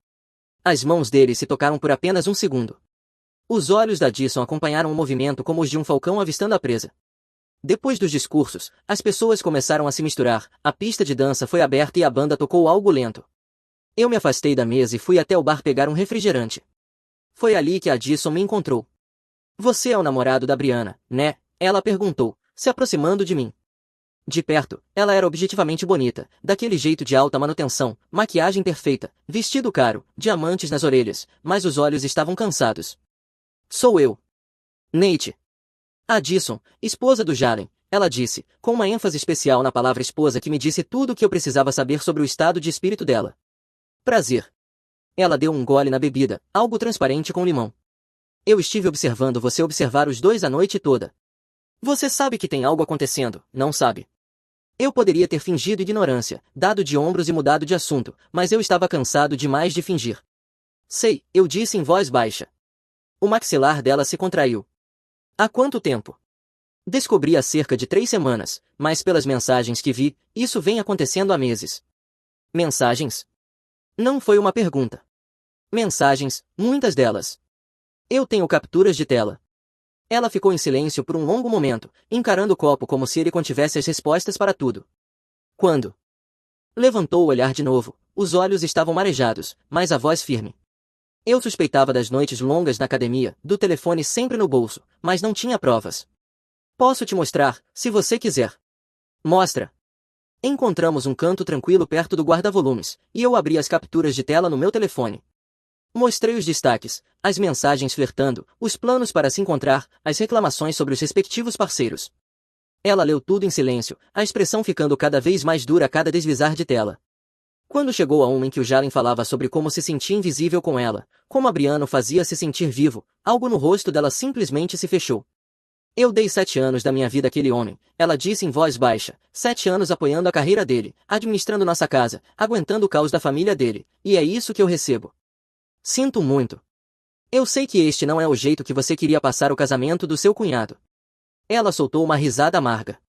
As mãos dele se tocaram por apenas um segundo. Os olhos da Addison acompanharam o movimento como os de um falcão avistando a presa. Depois dos discursos, as pessoas começaram a se misturar, a pista de dança foi aberta e a banda tocou algo lento. Eu me afastei da mesa e fui até o bar pegar um refrigerante. Foi ali que a Addison me encontrou. Você é o namorado da Brianna, né? Ela perguntou, se aproximando de mim. De perto, ela era objetivamente bonita, daquele jeito de alta manutenção, maquiagem perfeita, vestido caro, diamantes nas orelhas, mas os olhos estavam cansados. Sou eu. Nate. Addison, esposa do Jalen, ela disse, com uma ênfase especial na palavra esposa que me disse tudo o que eu precisava saber sobre o estado de espírito dela. Prazer. Ela deu um gole na bebida, algo transparente com limão. Eu estive observando você observar os dois a noite toda. Você sabe que tem algo acontecendo, não sabe? Eu poderia ter fingido ignorância, dado de ombros e mudado de assunto, mas eu estava cansado demais de fingir. Sei, eu disse em voz baixa. O maxilar dela se contraiu. Há quanto tempo? Descobri há cerca de 3 semanas, mas pelas mensagens que vi, isso vem acontecendo há meses. Mensagens? Não foi uma pergunta. Mensagens, muitas delas. Eu tenho capturas de tela. Ela ficou em silêncio por um longo momento, encarando o copo como se ele contivesse as respostas para tudo. Quando? Levantou o olhar de novo, os olhos estavam marejados, mas a voz firme. Eu suspeitava das noites longas na academia, do telefone sempre no bolso, mas não tinha provas. Posso te mostrar, se você quiser. Mostra. Encontramos um canto tranquilo perto do guarda-volumes, e eu abri as capturas de tela no meu telefone. Mostrei os destaques, as mensagens flertando, os planos para se encontrar, as reclamações sobre os respectivos parceiros. Ela leu tudo em silêncio, a expressão ficando cada vez mais dura a cada deslizar de tela. Quando chegou a uma em que o Jalen falava sobre como se sentia invisível com ela, como a Brianna o fazia se sentir vivo, algo no rosto dela simplesmente se fechou. Eu dei 7 anos da minha vida àquele homem, ela disse em voz baixa, 7 anos apoiando a carreira dele, administrando nossa casa, aguentando o caos da família dele, e é isso que eu recebo. Sinto muito. Eu sei que este não é o jeito que você queria passar o casamento do seu cunhado. Ela soltou uma risada amarga.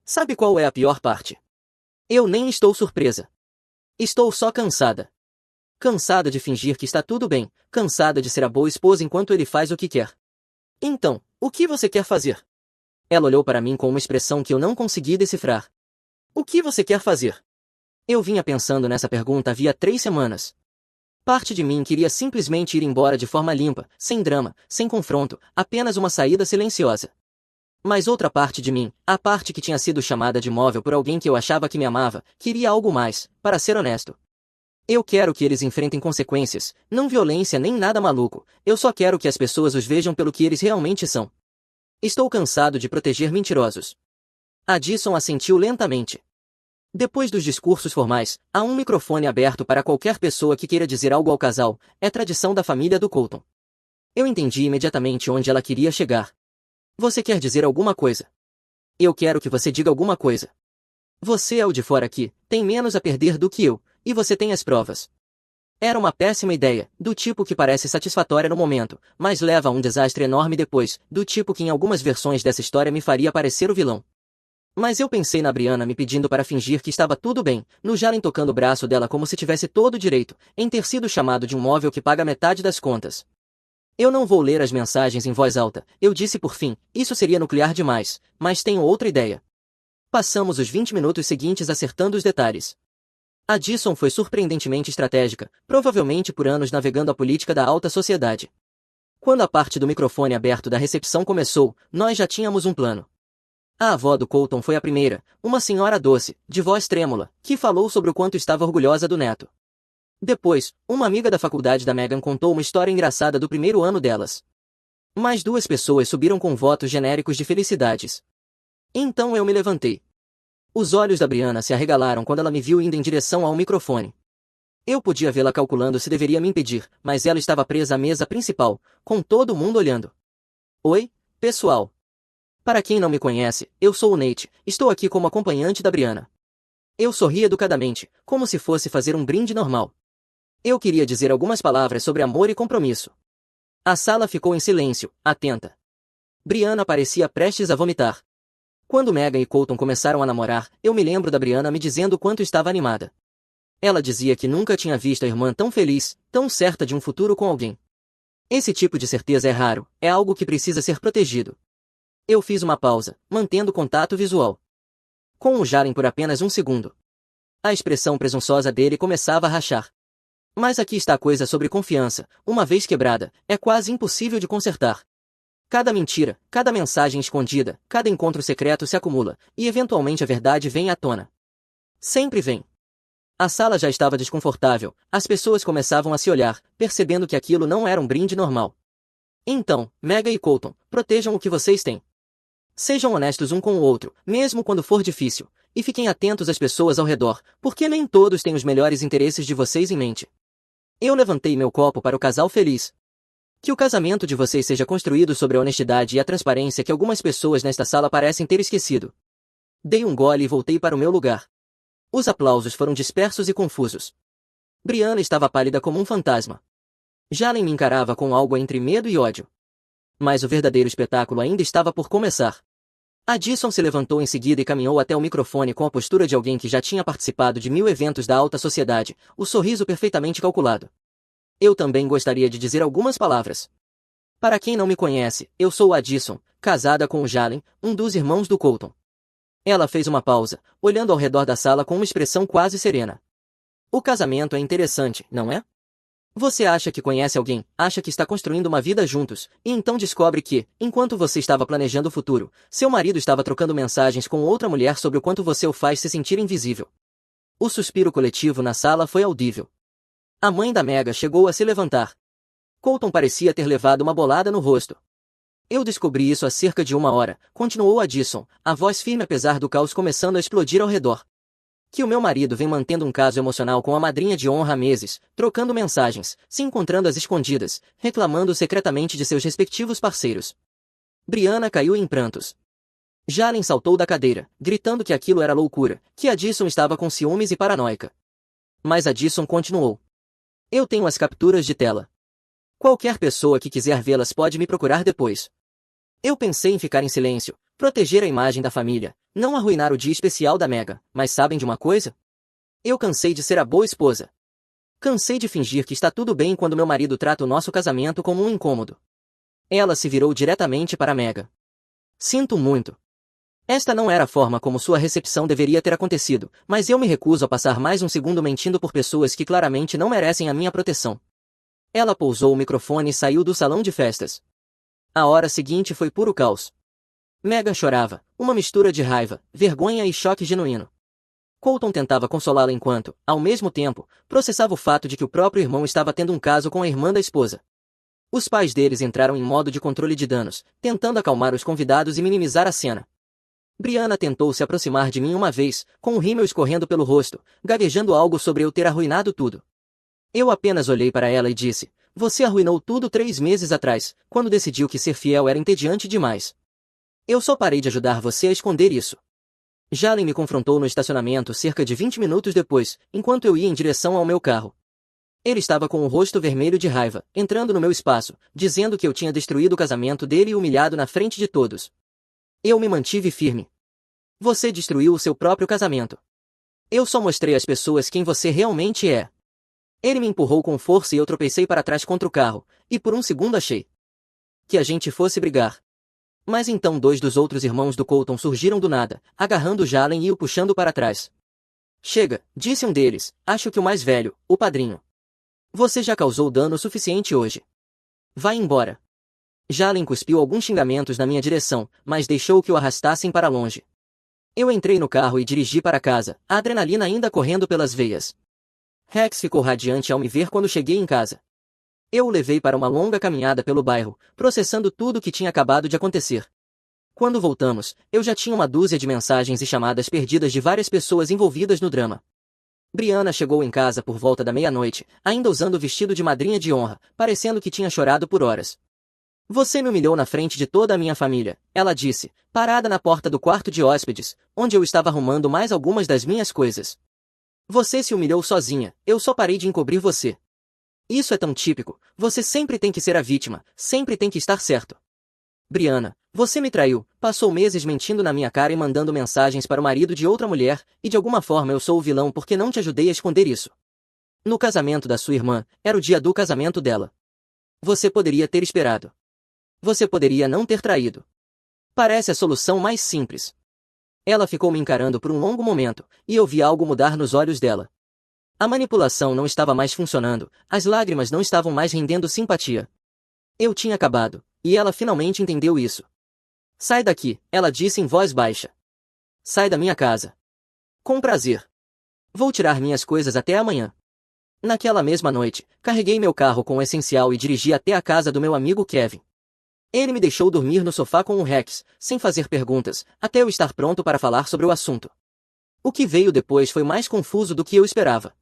Sabe qual é a pior parte? Eu nem estou surpresa. Estou só cansada. Cansada de fingir que está tudo bem, cansada de ser a boa esposa enquanto ele faz o que quer. Então, o que você quer fazer? Ela olhou para mim com uma expressão que eu não consegui decifrar. O que você quer fazer? Eu vinha pensando nessa pergunta havia 3 semanas. Parte de mim queria simplesmente ir embora de forma limpa, sem drama, sem confronto, apenas uma saída silenciosa. Mas outra parte de mim, a parte que tinha sido chamada de móvel por alguém que eu achava que me amava, queria algo mais, para ser honesto. Eu quero que eles enfrentem consequências, não violência nem nada maluco, eu só quero que as pessoas os vejam pelo que eles realmente são. Estou cansado de proteger mentirosos. Addison assentiu lentamente. Depois dos discursos formais, há um microfone aberto para qualquer pessoa que queira dizer algo ao casal, é tradição da família do Colton. Eu entendi imediatamente onde ela queria chegar. Você quer dizer alguma coisa? Eu quero que você diga alguma coisa. Você é o de fora aqui, tem menos a perder do que eu, e você tem as provas. Era uma péssima ideia, do tipo que parece satisfatória no momento, mas leva a um desastre enorme depois, do tipo que em algumas versões dessa história me faria parecer o vilão. Mas eu pensei na Brianna me pedindo para fingir que estava tudo bem, no Jalen tocando o braço dela como se tivesse todo o direito, em ter sido chamado de um móvel que paga metade das contas. Eu não vou ler as mensagens em voz alta, eu disse por fim, isso seria nuclear demais, mas tenho outra ideia. Passamos os 20 minutos seguintes acertando os detalhes. Addison foi surpreendentemente estratégica, provavelmente por anos navegando a política da alta sociedade. Quando a parte do microfone aberto da recepção começou, nós já tínhamos um plano. A avó do Colton foi a primeira, uma senhora doce, de voz trêmula, que falou sobre o quanto estava orgulhosa do neto. Depois, uma amiga da faculdade da Megan contou uma história engraçada do primeiro ano delas. Mais duas pessoas subiram com votos genéricos de felicidades. Então eu me levantei. Os olhos da Brianna se arregalaram quando ela me viu indo em direção ao microfone. Eu podia vê-la calculando se deveria me impedir, mas ela estava presa à mesa principal, com todo mundo olhando. Oi, pessoal. Para quem não me conhece, eu sou o Nate, estou aqui como acompanhante da Brianna. Eu sorri educadamente, como se fosse fazer um brinde normal. Eu queria dizer algumas palavras sobre amor e compromisso. A sala ficou em silêncio, atenta. Brianna parecia prestes a vomitar. Quando Megan e Colton começaram a namorar, eu me lembro da Brianna me dizendo quanto estava animada. Ela dizia que nunca tinha visto a irmã tão feliz, tão certa de um futuro com alguém. Esse tipo de certeza é raro, é algo que precisa ser protegido. Eu fiz uma pausa, mantendo contato visual com o Jalen por apenas um segundo. A expressão presunçosa dele começava a rachar. Mas aqui está a coisa sobre confiança, uma vez quebrada, é quase impossível de consertar. Cada mentira, cada mensagem escondida, cada encontro secreto se acumula, e eventualmente a verdade vem à tona. Sempre vem. A sala já estava desconfortável, as pessoas começavam a se olhar, percebendo que aquilo não era um brinde normal. Então, Megan e Colton, protejam o que vocês têm. Sejam honestos um com o outro, mesmo quando for difícil, e fiquem atentos às pessoas ao redor, porque nem todos têm os melhores interesses de vocês em mente. Eu levantei meu copo para o casal feliz. Que o casamento de vocês seja construído sobre a honestidade e a transparência que algumas pessoas nesta sala parecem ter esquecido. Dei um gole e voltei para o meu lugar. Os aplausos foram dispersos e confusos. Brianna estava pálida como um fantasma. Jalen me encarava com algo entre medo e ódio. Mas o verdadeiro espetáculo ainda estava por começar. Addison se levantou em seguida e caminhou até o microfone com a postura de alguém que já tinha participado de 1000 eventos da alta sociedade, o sorriso perfeitamente calculado. Eu também gostaria de dizer algumas palavras. Para quem não me conhece, eu sou Addison, casada com o Jalen, um dos irmãos do Colton. Ela fez uma pausa, olhando ao redor da sala com uma expressão quase serena. O casamento é interessante, não é? Você acha que conhece alguém, acha que está construindo uma vida juntos, e então descobre que, enquanto você estava planejando o futuro, seu marido estava trocando mensagens com outra mulher sobre o quanto você o faz se sentir invisível. O suspiro coletivo na sala foi audível. A mãe da Mega chegou a se levantar. Colton parecia ter levado uma bolada no rosto. Eu descobri isso há cerca de 1 hora, continuou Addison, a voz firme apesar do caos começando a explodir ao redor. Que o meu marido vem mantendo um caso emocional com a madrinha de honra há meses, trocando mensagens, se encontrando às escondidas, reclamando secretamente de seus respectivos parceiros. Brianna caiu em prantos. Jalen saltou da cadeira, gritando que aquilo era loucura, que Addison estava com ciúmes e paranoica. Mas Addison continuou. Eu tenho as capturas de tela. Qualquer pessoa que quiser vê-las pode me procurar depois. Eu pensei em ficar em silêncio, proteger a imagem da família, não arruinar o dia especial da Mega, mas sabem de uma coisa? Eu cansei de ser a boa esposa. Cansei de fingir que está tudo bem quando meu marido trata o nosso casamento como um incômodo. Ela se virou diretamente para Mega. Sinto muito. Esta não era a forma como sua recepção deveria ter acontecido, mas eu me recuso a passar mais um segundo mentindo por pessoas que claramente não merecem a minha proteção. Ela pousou o microfone e saiu do salão de festas. A hora seguinte foi puro caos. Megan chorava, uma mistura de raiva, vergonha e choque genuíno. Colton tentava consolá-la enquanto, ao mesmo tempo, processava o fato de que o próprio irmão estava tendo um caso com a irmã da esposa. Os pais deles entraram em modo de controle de danos, tentando acalmar os convidados e minimizar a cena. Brianna tentou se aproximar de mim uma vez, com um rímel escorrendo pelo rosto, gaguejando algo sobre eu ter arruinado tudo. Eu apenas olhei para ela e disse: "Você arruinou tudo 3 meses atrás, quando decidiu que ser fiel era entediante demais. Eu só parei de ajudar você a esconder isso." Jalen me confrontou no estacionamento cerca de 20 minutos depois, enquanto eu ia em direção ao meu carro. Ele estava com o rosto vermelho de raiva, entrando no meu espaço, dizendo que eu tinha destruído o casamento dele e humilhado na frente de todos. Eu me mantive firme. "Você destruiu o seu próprio casamento. Eu só mostrei às pessoas quem você realmente é." Ele me empurrou com força e eu tropecei para trás contra o carro, e por um segundo achei que a gente fosse brigar. Mas então 2 dos outros irmãos do Colton surgiram do nada, agarrando Jalen e o puxando para trás. "Chega", disse um deles, acho que o mais velho, o padrinho. "Você já causou dano suficiente hoje. Vai embora." Jalen cuspiu alguns xingamentos na minha direção, mas deixou que o arrastassem para longe. Eu entrei no carro e dirigi para casa, a adrenalina ainda correndo pelas veias. Rex ficou radiante ao me ver quando cheguei em casa. Eu o levei para uma longa caminhada pelo bairro, processando tudo o que tinha acabado de acontecer. Quando voltamos, eu já tinha uma dúzia de mensagens e chamadas perdidas de várias pessoas envolvidas no drama. Brianna chegou em casa por volta da meia-noite, ainda usando o vestido de madrinha de honra, parecendo que tinha chorado por horas. "Você me humilhou na frente de toda a minha família", ela disse, parada na porta do quarto de hóspedes, onde eu estava arrumando mais algumas das minhas coisas. "Você se humilhou sozinha, eu só parei de encobrir você. Isso é tão típico, você sempre tem que ser a vítima, sempre tem que estar certo. Brianna, você me traiu, passou meses mentindo na minha cara e mandando mensagens para o marido de outra mulher, e de alguma forma eu sou o vilão porque não te ajudei a esconder isso. No casamento da sua irmã, era o dia do casamento dela. Você poderia ter esperado. Você poderia não ter traído. Parece a solução mais simples." Ela ficou me encarando por um longo momento, e eu vi algo mudar nos olhos dela. A manipulação não estava mais funcionando, as lágrimas não estavam mais rendendo simpatia. Eu tinha acabado, e ela finalmente entendeu isso. "Sai daqui", ela disse em voz baixa. "Sai da minha casa." "Com prazer. Vou tirar minhas coisas até amanhã." Naquela mesma noite, carreguei meu carro com o essencial e dirigi até a casa do meu amigo Kevin. Ele me deixou dormir no sofá com o Rex, sem fazer perguntas, até eu estar pronto para falar sobre o assunto. O que veio depois foi mais confuso do que eu esperava.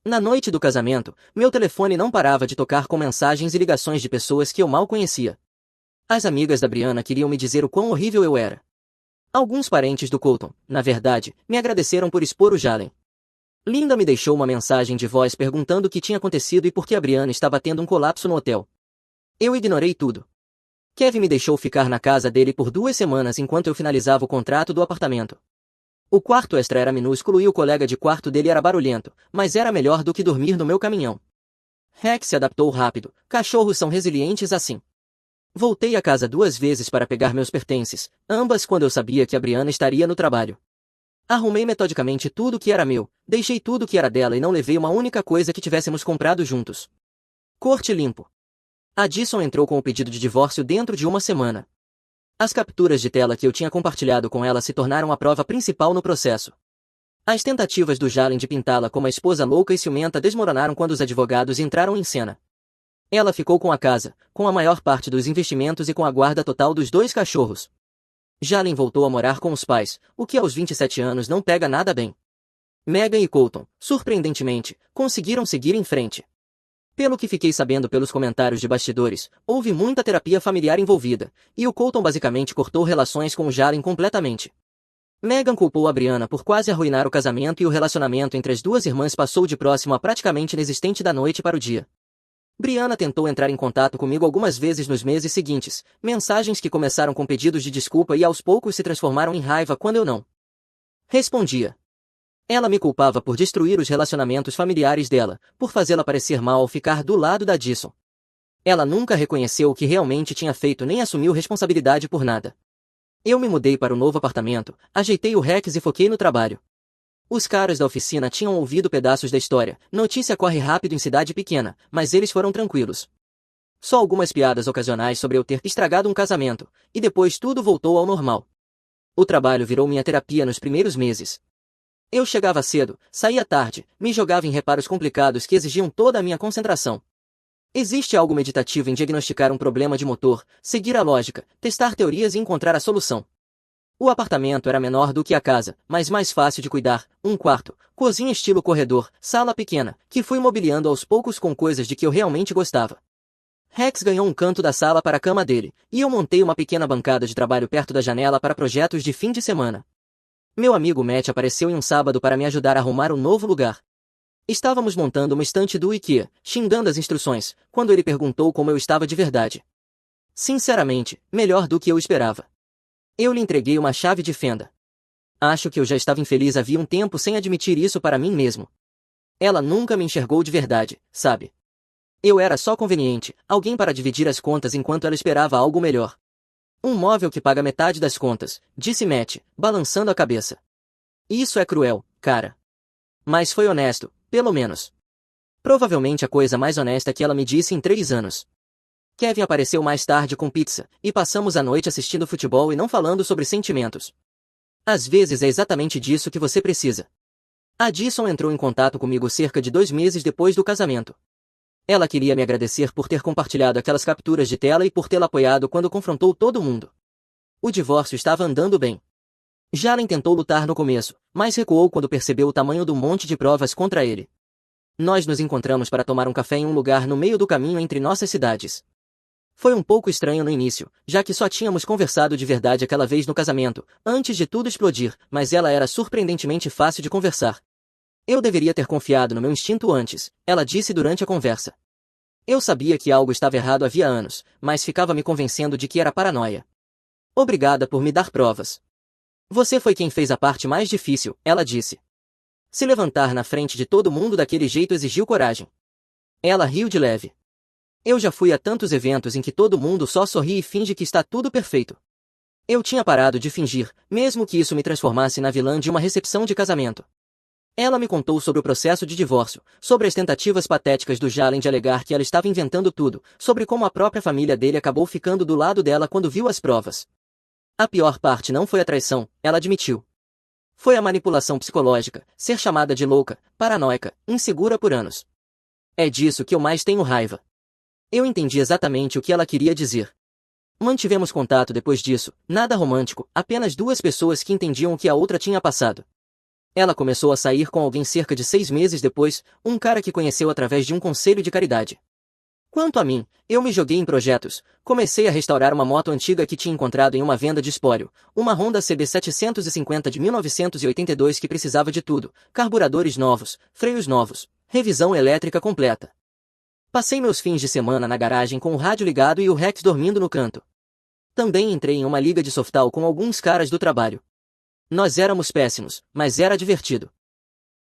Na noite do casamento, meu telefone não parava de tocar com mensagens e ligações de pessoas que eu mal conhecia. As amigas da Brianna queriam me dizer o quão horrível eu era. Alguns parentes do Colton, na verdade, me agradeceram por expor o Jalen. Linda me deixou uma mensagem de voz perguntando o que tinha acontecido e por que a Brianna estava tendo um colapso no hotel. Eu ignorei tudo. Kevin me deixou ficar na casa dele por 2 semanas enquanto eu finalizava o contrato do apartamento. O quarto extra era minúsculo e o colega de quarto dele era barulhento, mas era melhor do que dormir no meu caminhão. Rex se adaptou rápido, cachorros são resilientes assim. Voltei a casa 2 vezes para pegar meus pertences, ambas quando eu sabia que a Brianna estaria no trabalho. Arrumei metodicamente tudo que era meu, deixei tudo que era dela e não levei uma única coisa que tivéssemos comprado juntos. Corte limpo. Addison entrou com o pedido de divórcio dentro de uma semana. As capturas de tela que eu tinha compartilhado com ela se tornaram a prova principal no processo. As tentativas do Jalen de pintá-la como a esposa louca e ciumenta desmoronaram quando os advogados entraram em cena. Ela ficou com a casa, com a maior parte dos investimentos e com a guarda total dos 2 cachorros. Jalen voltou a morar com os pais, o que aos 27 anos não pega nada bem. Megan e Colton, surpreendentemente, conseguiram seguir em frente. Pelo que fiquei sabendo pelos comentários de bastidores, houve muita terapia familiar envolvida, e o Colton basicamente cortou relações com o Jalen completamente. Megan culpou a Brianna por quase arruinar o casamento e o relacionamento entre as 2 irmãs passou de próximo a praticamente inexistente da noite para o dia. Brianna tentou entrar em contato comigo algumas vezes nos meses seguintes, mensagens que começaram com pedidos de desculpa e aos poucos se transformaram em raiva quando eu não respondia. Ela me culpava por destruir os relacionamentos familiares dela, por fazê-la parecer mal ao ficar do lado da Addison. Ela nunca reconheceu o que realmente tinha feito nem assumiu responsabilidade por nada. Eu me mudei para o novo apartamento, ajeitei o Rex e foquei no trabalho. Os caras da oficina tinham ouvido pedaços da história, notícia corre rápido em cidade pequena, mas eles foram tranquilos. Só algumas piadas ocasionais sobre eu ter estragado um casamento, e depois tudo voltou ao normal. O trabalho virou minha terapia nos primeiros meses. Eu chegava cedo, saía tarde, me jogava em reparos complicados que exigiam toda a minha concentração. Existe algo meditativo em diagnosticar um problema de motor, seguir a lógica, testar teorias e encontrar a solução. O apartamento era menor do que a casa, mas mais fácil de cuidar, um quarto, cozinha estilo corredor, sala pequena, que fui mobiliando aos poucos com coisas de que eu realmente gostava. Rex ganhou um canto da sala para a cama dele, e eu montei uma pequena bancada de trabalho perto da janela para projetos de fim de semana. Meu amigo Matt apareceu em um sábado para me ajudar a arrumar um novo lugar. Estávamos montando uma estante do IKEA, xingando as instruções, quando ele perguntou como eu estava de verdade. Sinceramente, melhor do que eu esperava. Eu lhe entreguei uma chave de fenda. Acho que eu já estava infeliz havia um tempo sem admitir isso para mim mesmo. Ela nunca me enxergou de verdade, sabe? Eu era só conveniente, alguém para dividir as contas enquanto ela esperava algo melhor. Um móvel que paga metade das contas, disse Matt, balançando a cabeça. Isso é cruel, cara. Mas foi honesto, pelo menos. Provavelmente a coisa mais honesta que ela me disse em 3 anos. Kevin apareceu mais tarde com pizza, e passamos a noite assistindo futebol e não falando sobre sentimentos. Às vezes é exatamente disso que você precisa. A Addison entrou em contato comigo cerca de 2 meses depois do casamento. Ela queria me agradecer por ter compartilhado aquelas capturas de tela e por tê-la apoiado quando confrontou todo mundo. O divórcio estava andando bem. Jalen tentou lutar no começo, mas recuou quando percebeu o tamanho do monte de provas contra ele. Nós nos encontramos para tomar um café em um lugar no meio do caminho entre nossas cidades. Foi um pouco estranho no início, já que só tínhamos conversado de verdade aquela vez no casamento, antes de tudo explodir, mas ela era surpreendentemente fácil de conversar. Eu deveria ter confiado no meu instinto antes, ela disse durante a conversa. Eu sabia que algo estava errado havia anos, mas ficava me convencendo de que era paranoia. Obrigada por me dar provas. Você foi quem fez a parte mais difícil, ela disse. Se levantar na frente de todo mundo daquele jeito exigiu coragem. Ela riu de leve. Eu já fui a tantos eventos em que todo mundo só sorri e finge que está tudo perfeito. Eu tinha parado de fingir, mesmo que isso me transformasse na vilã de uma recepção de casamento. Ela me contou sobre o processo de divórcio, sobre as tentativas patéticas do Jalen de alegar que ela estava inventando tudo, sobre como a própria família dele acabou ficando do lado dela quando viu as provas. A pior parte não foi a traição, ela admitiu. Foi a manipulação psicológica, ser chamada de louca, paranoica, insegura por anos. É disso que eu mais tenho raiva. Eu entendi exatamente o que ela queria dizer. Mantivemos contato depois disso, nada romântico, apenas 2 pessoas que entendiam o que a outra tinha passado. Ela começou a sair com alguém cerca de 6 meses depois, um cara que conheceu através de um conselho de caridade. Quanto a mim, eu me joguei em projetos, comecei a restaurar uma moto antiga que tinha encontrado em uma venda de espólio, uma Honda CB750 de 1982 que precisava de tudo, carburadores novos, freios novos, revisão elétrica completa. Passei meus fins de semana na garagem com o rádio ligado e o Rex dormindo no canto. Também entrei em uma liga de softball com alguns caras do trabalho. Nós éramos péssimos, mas era divertido.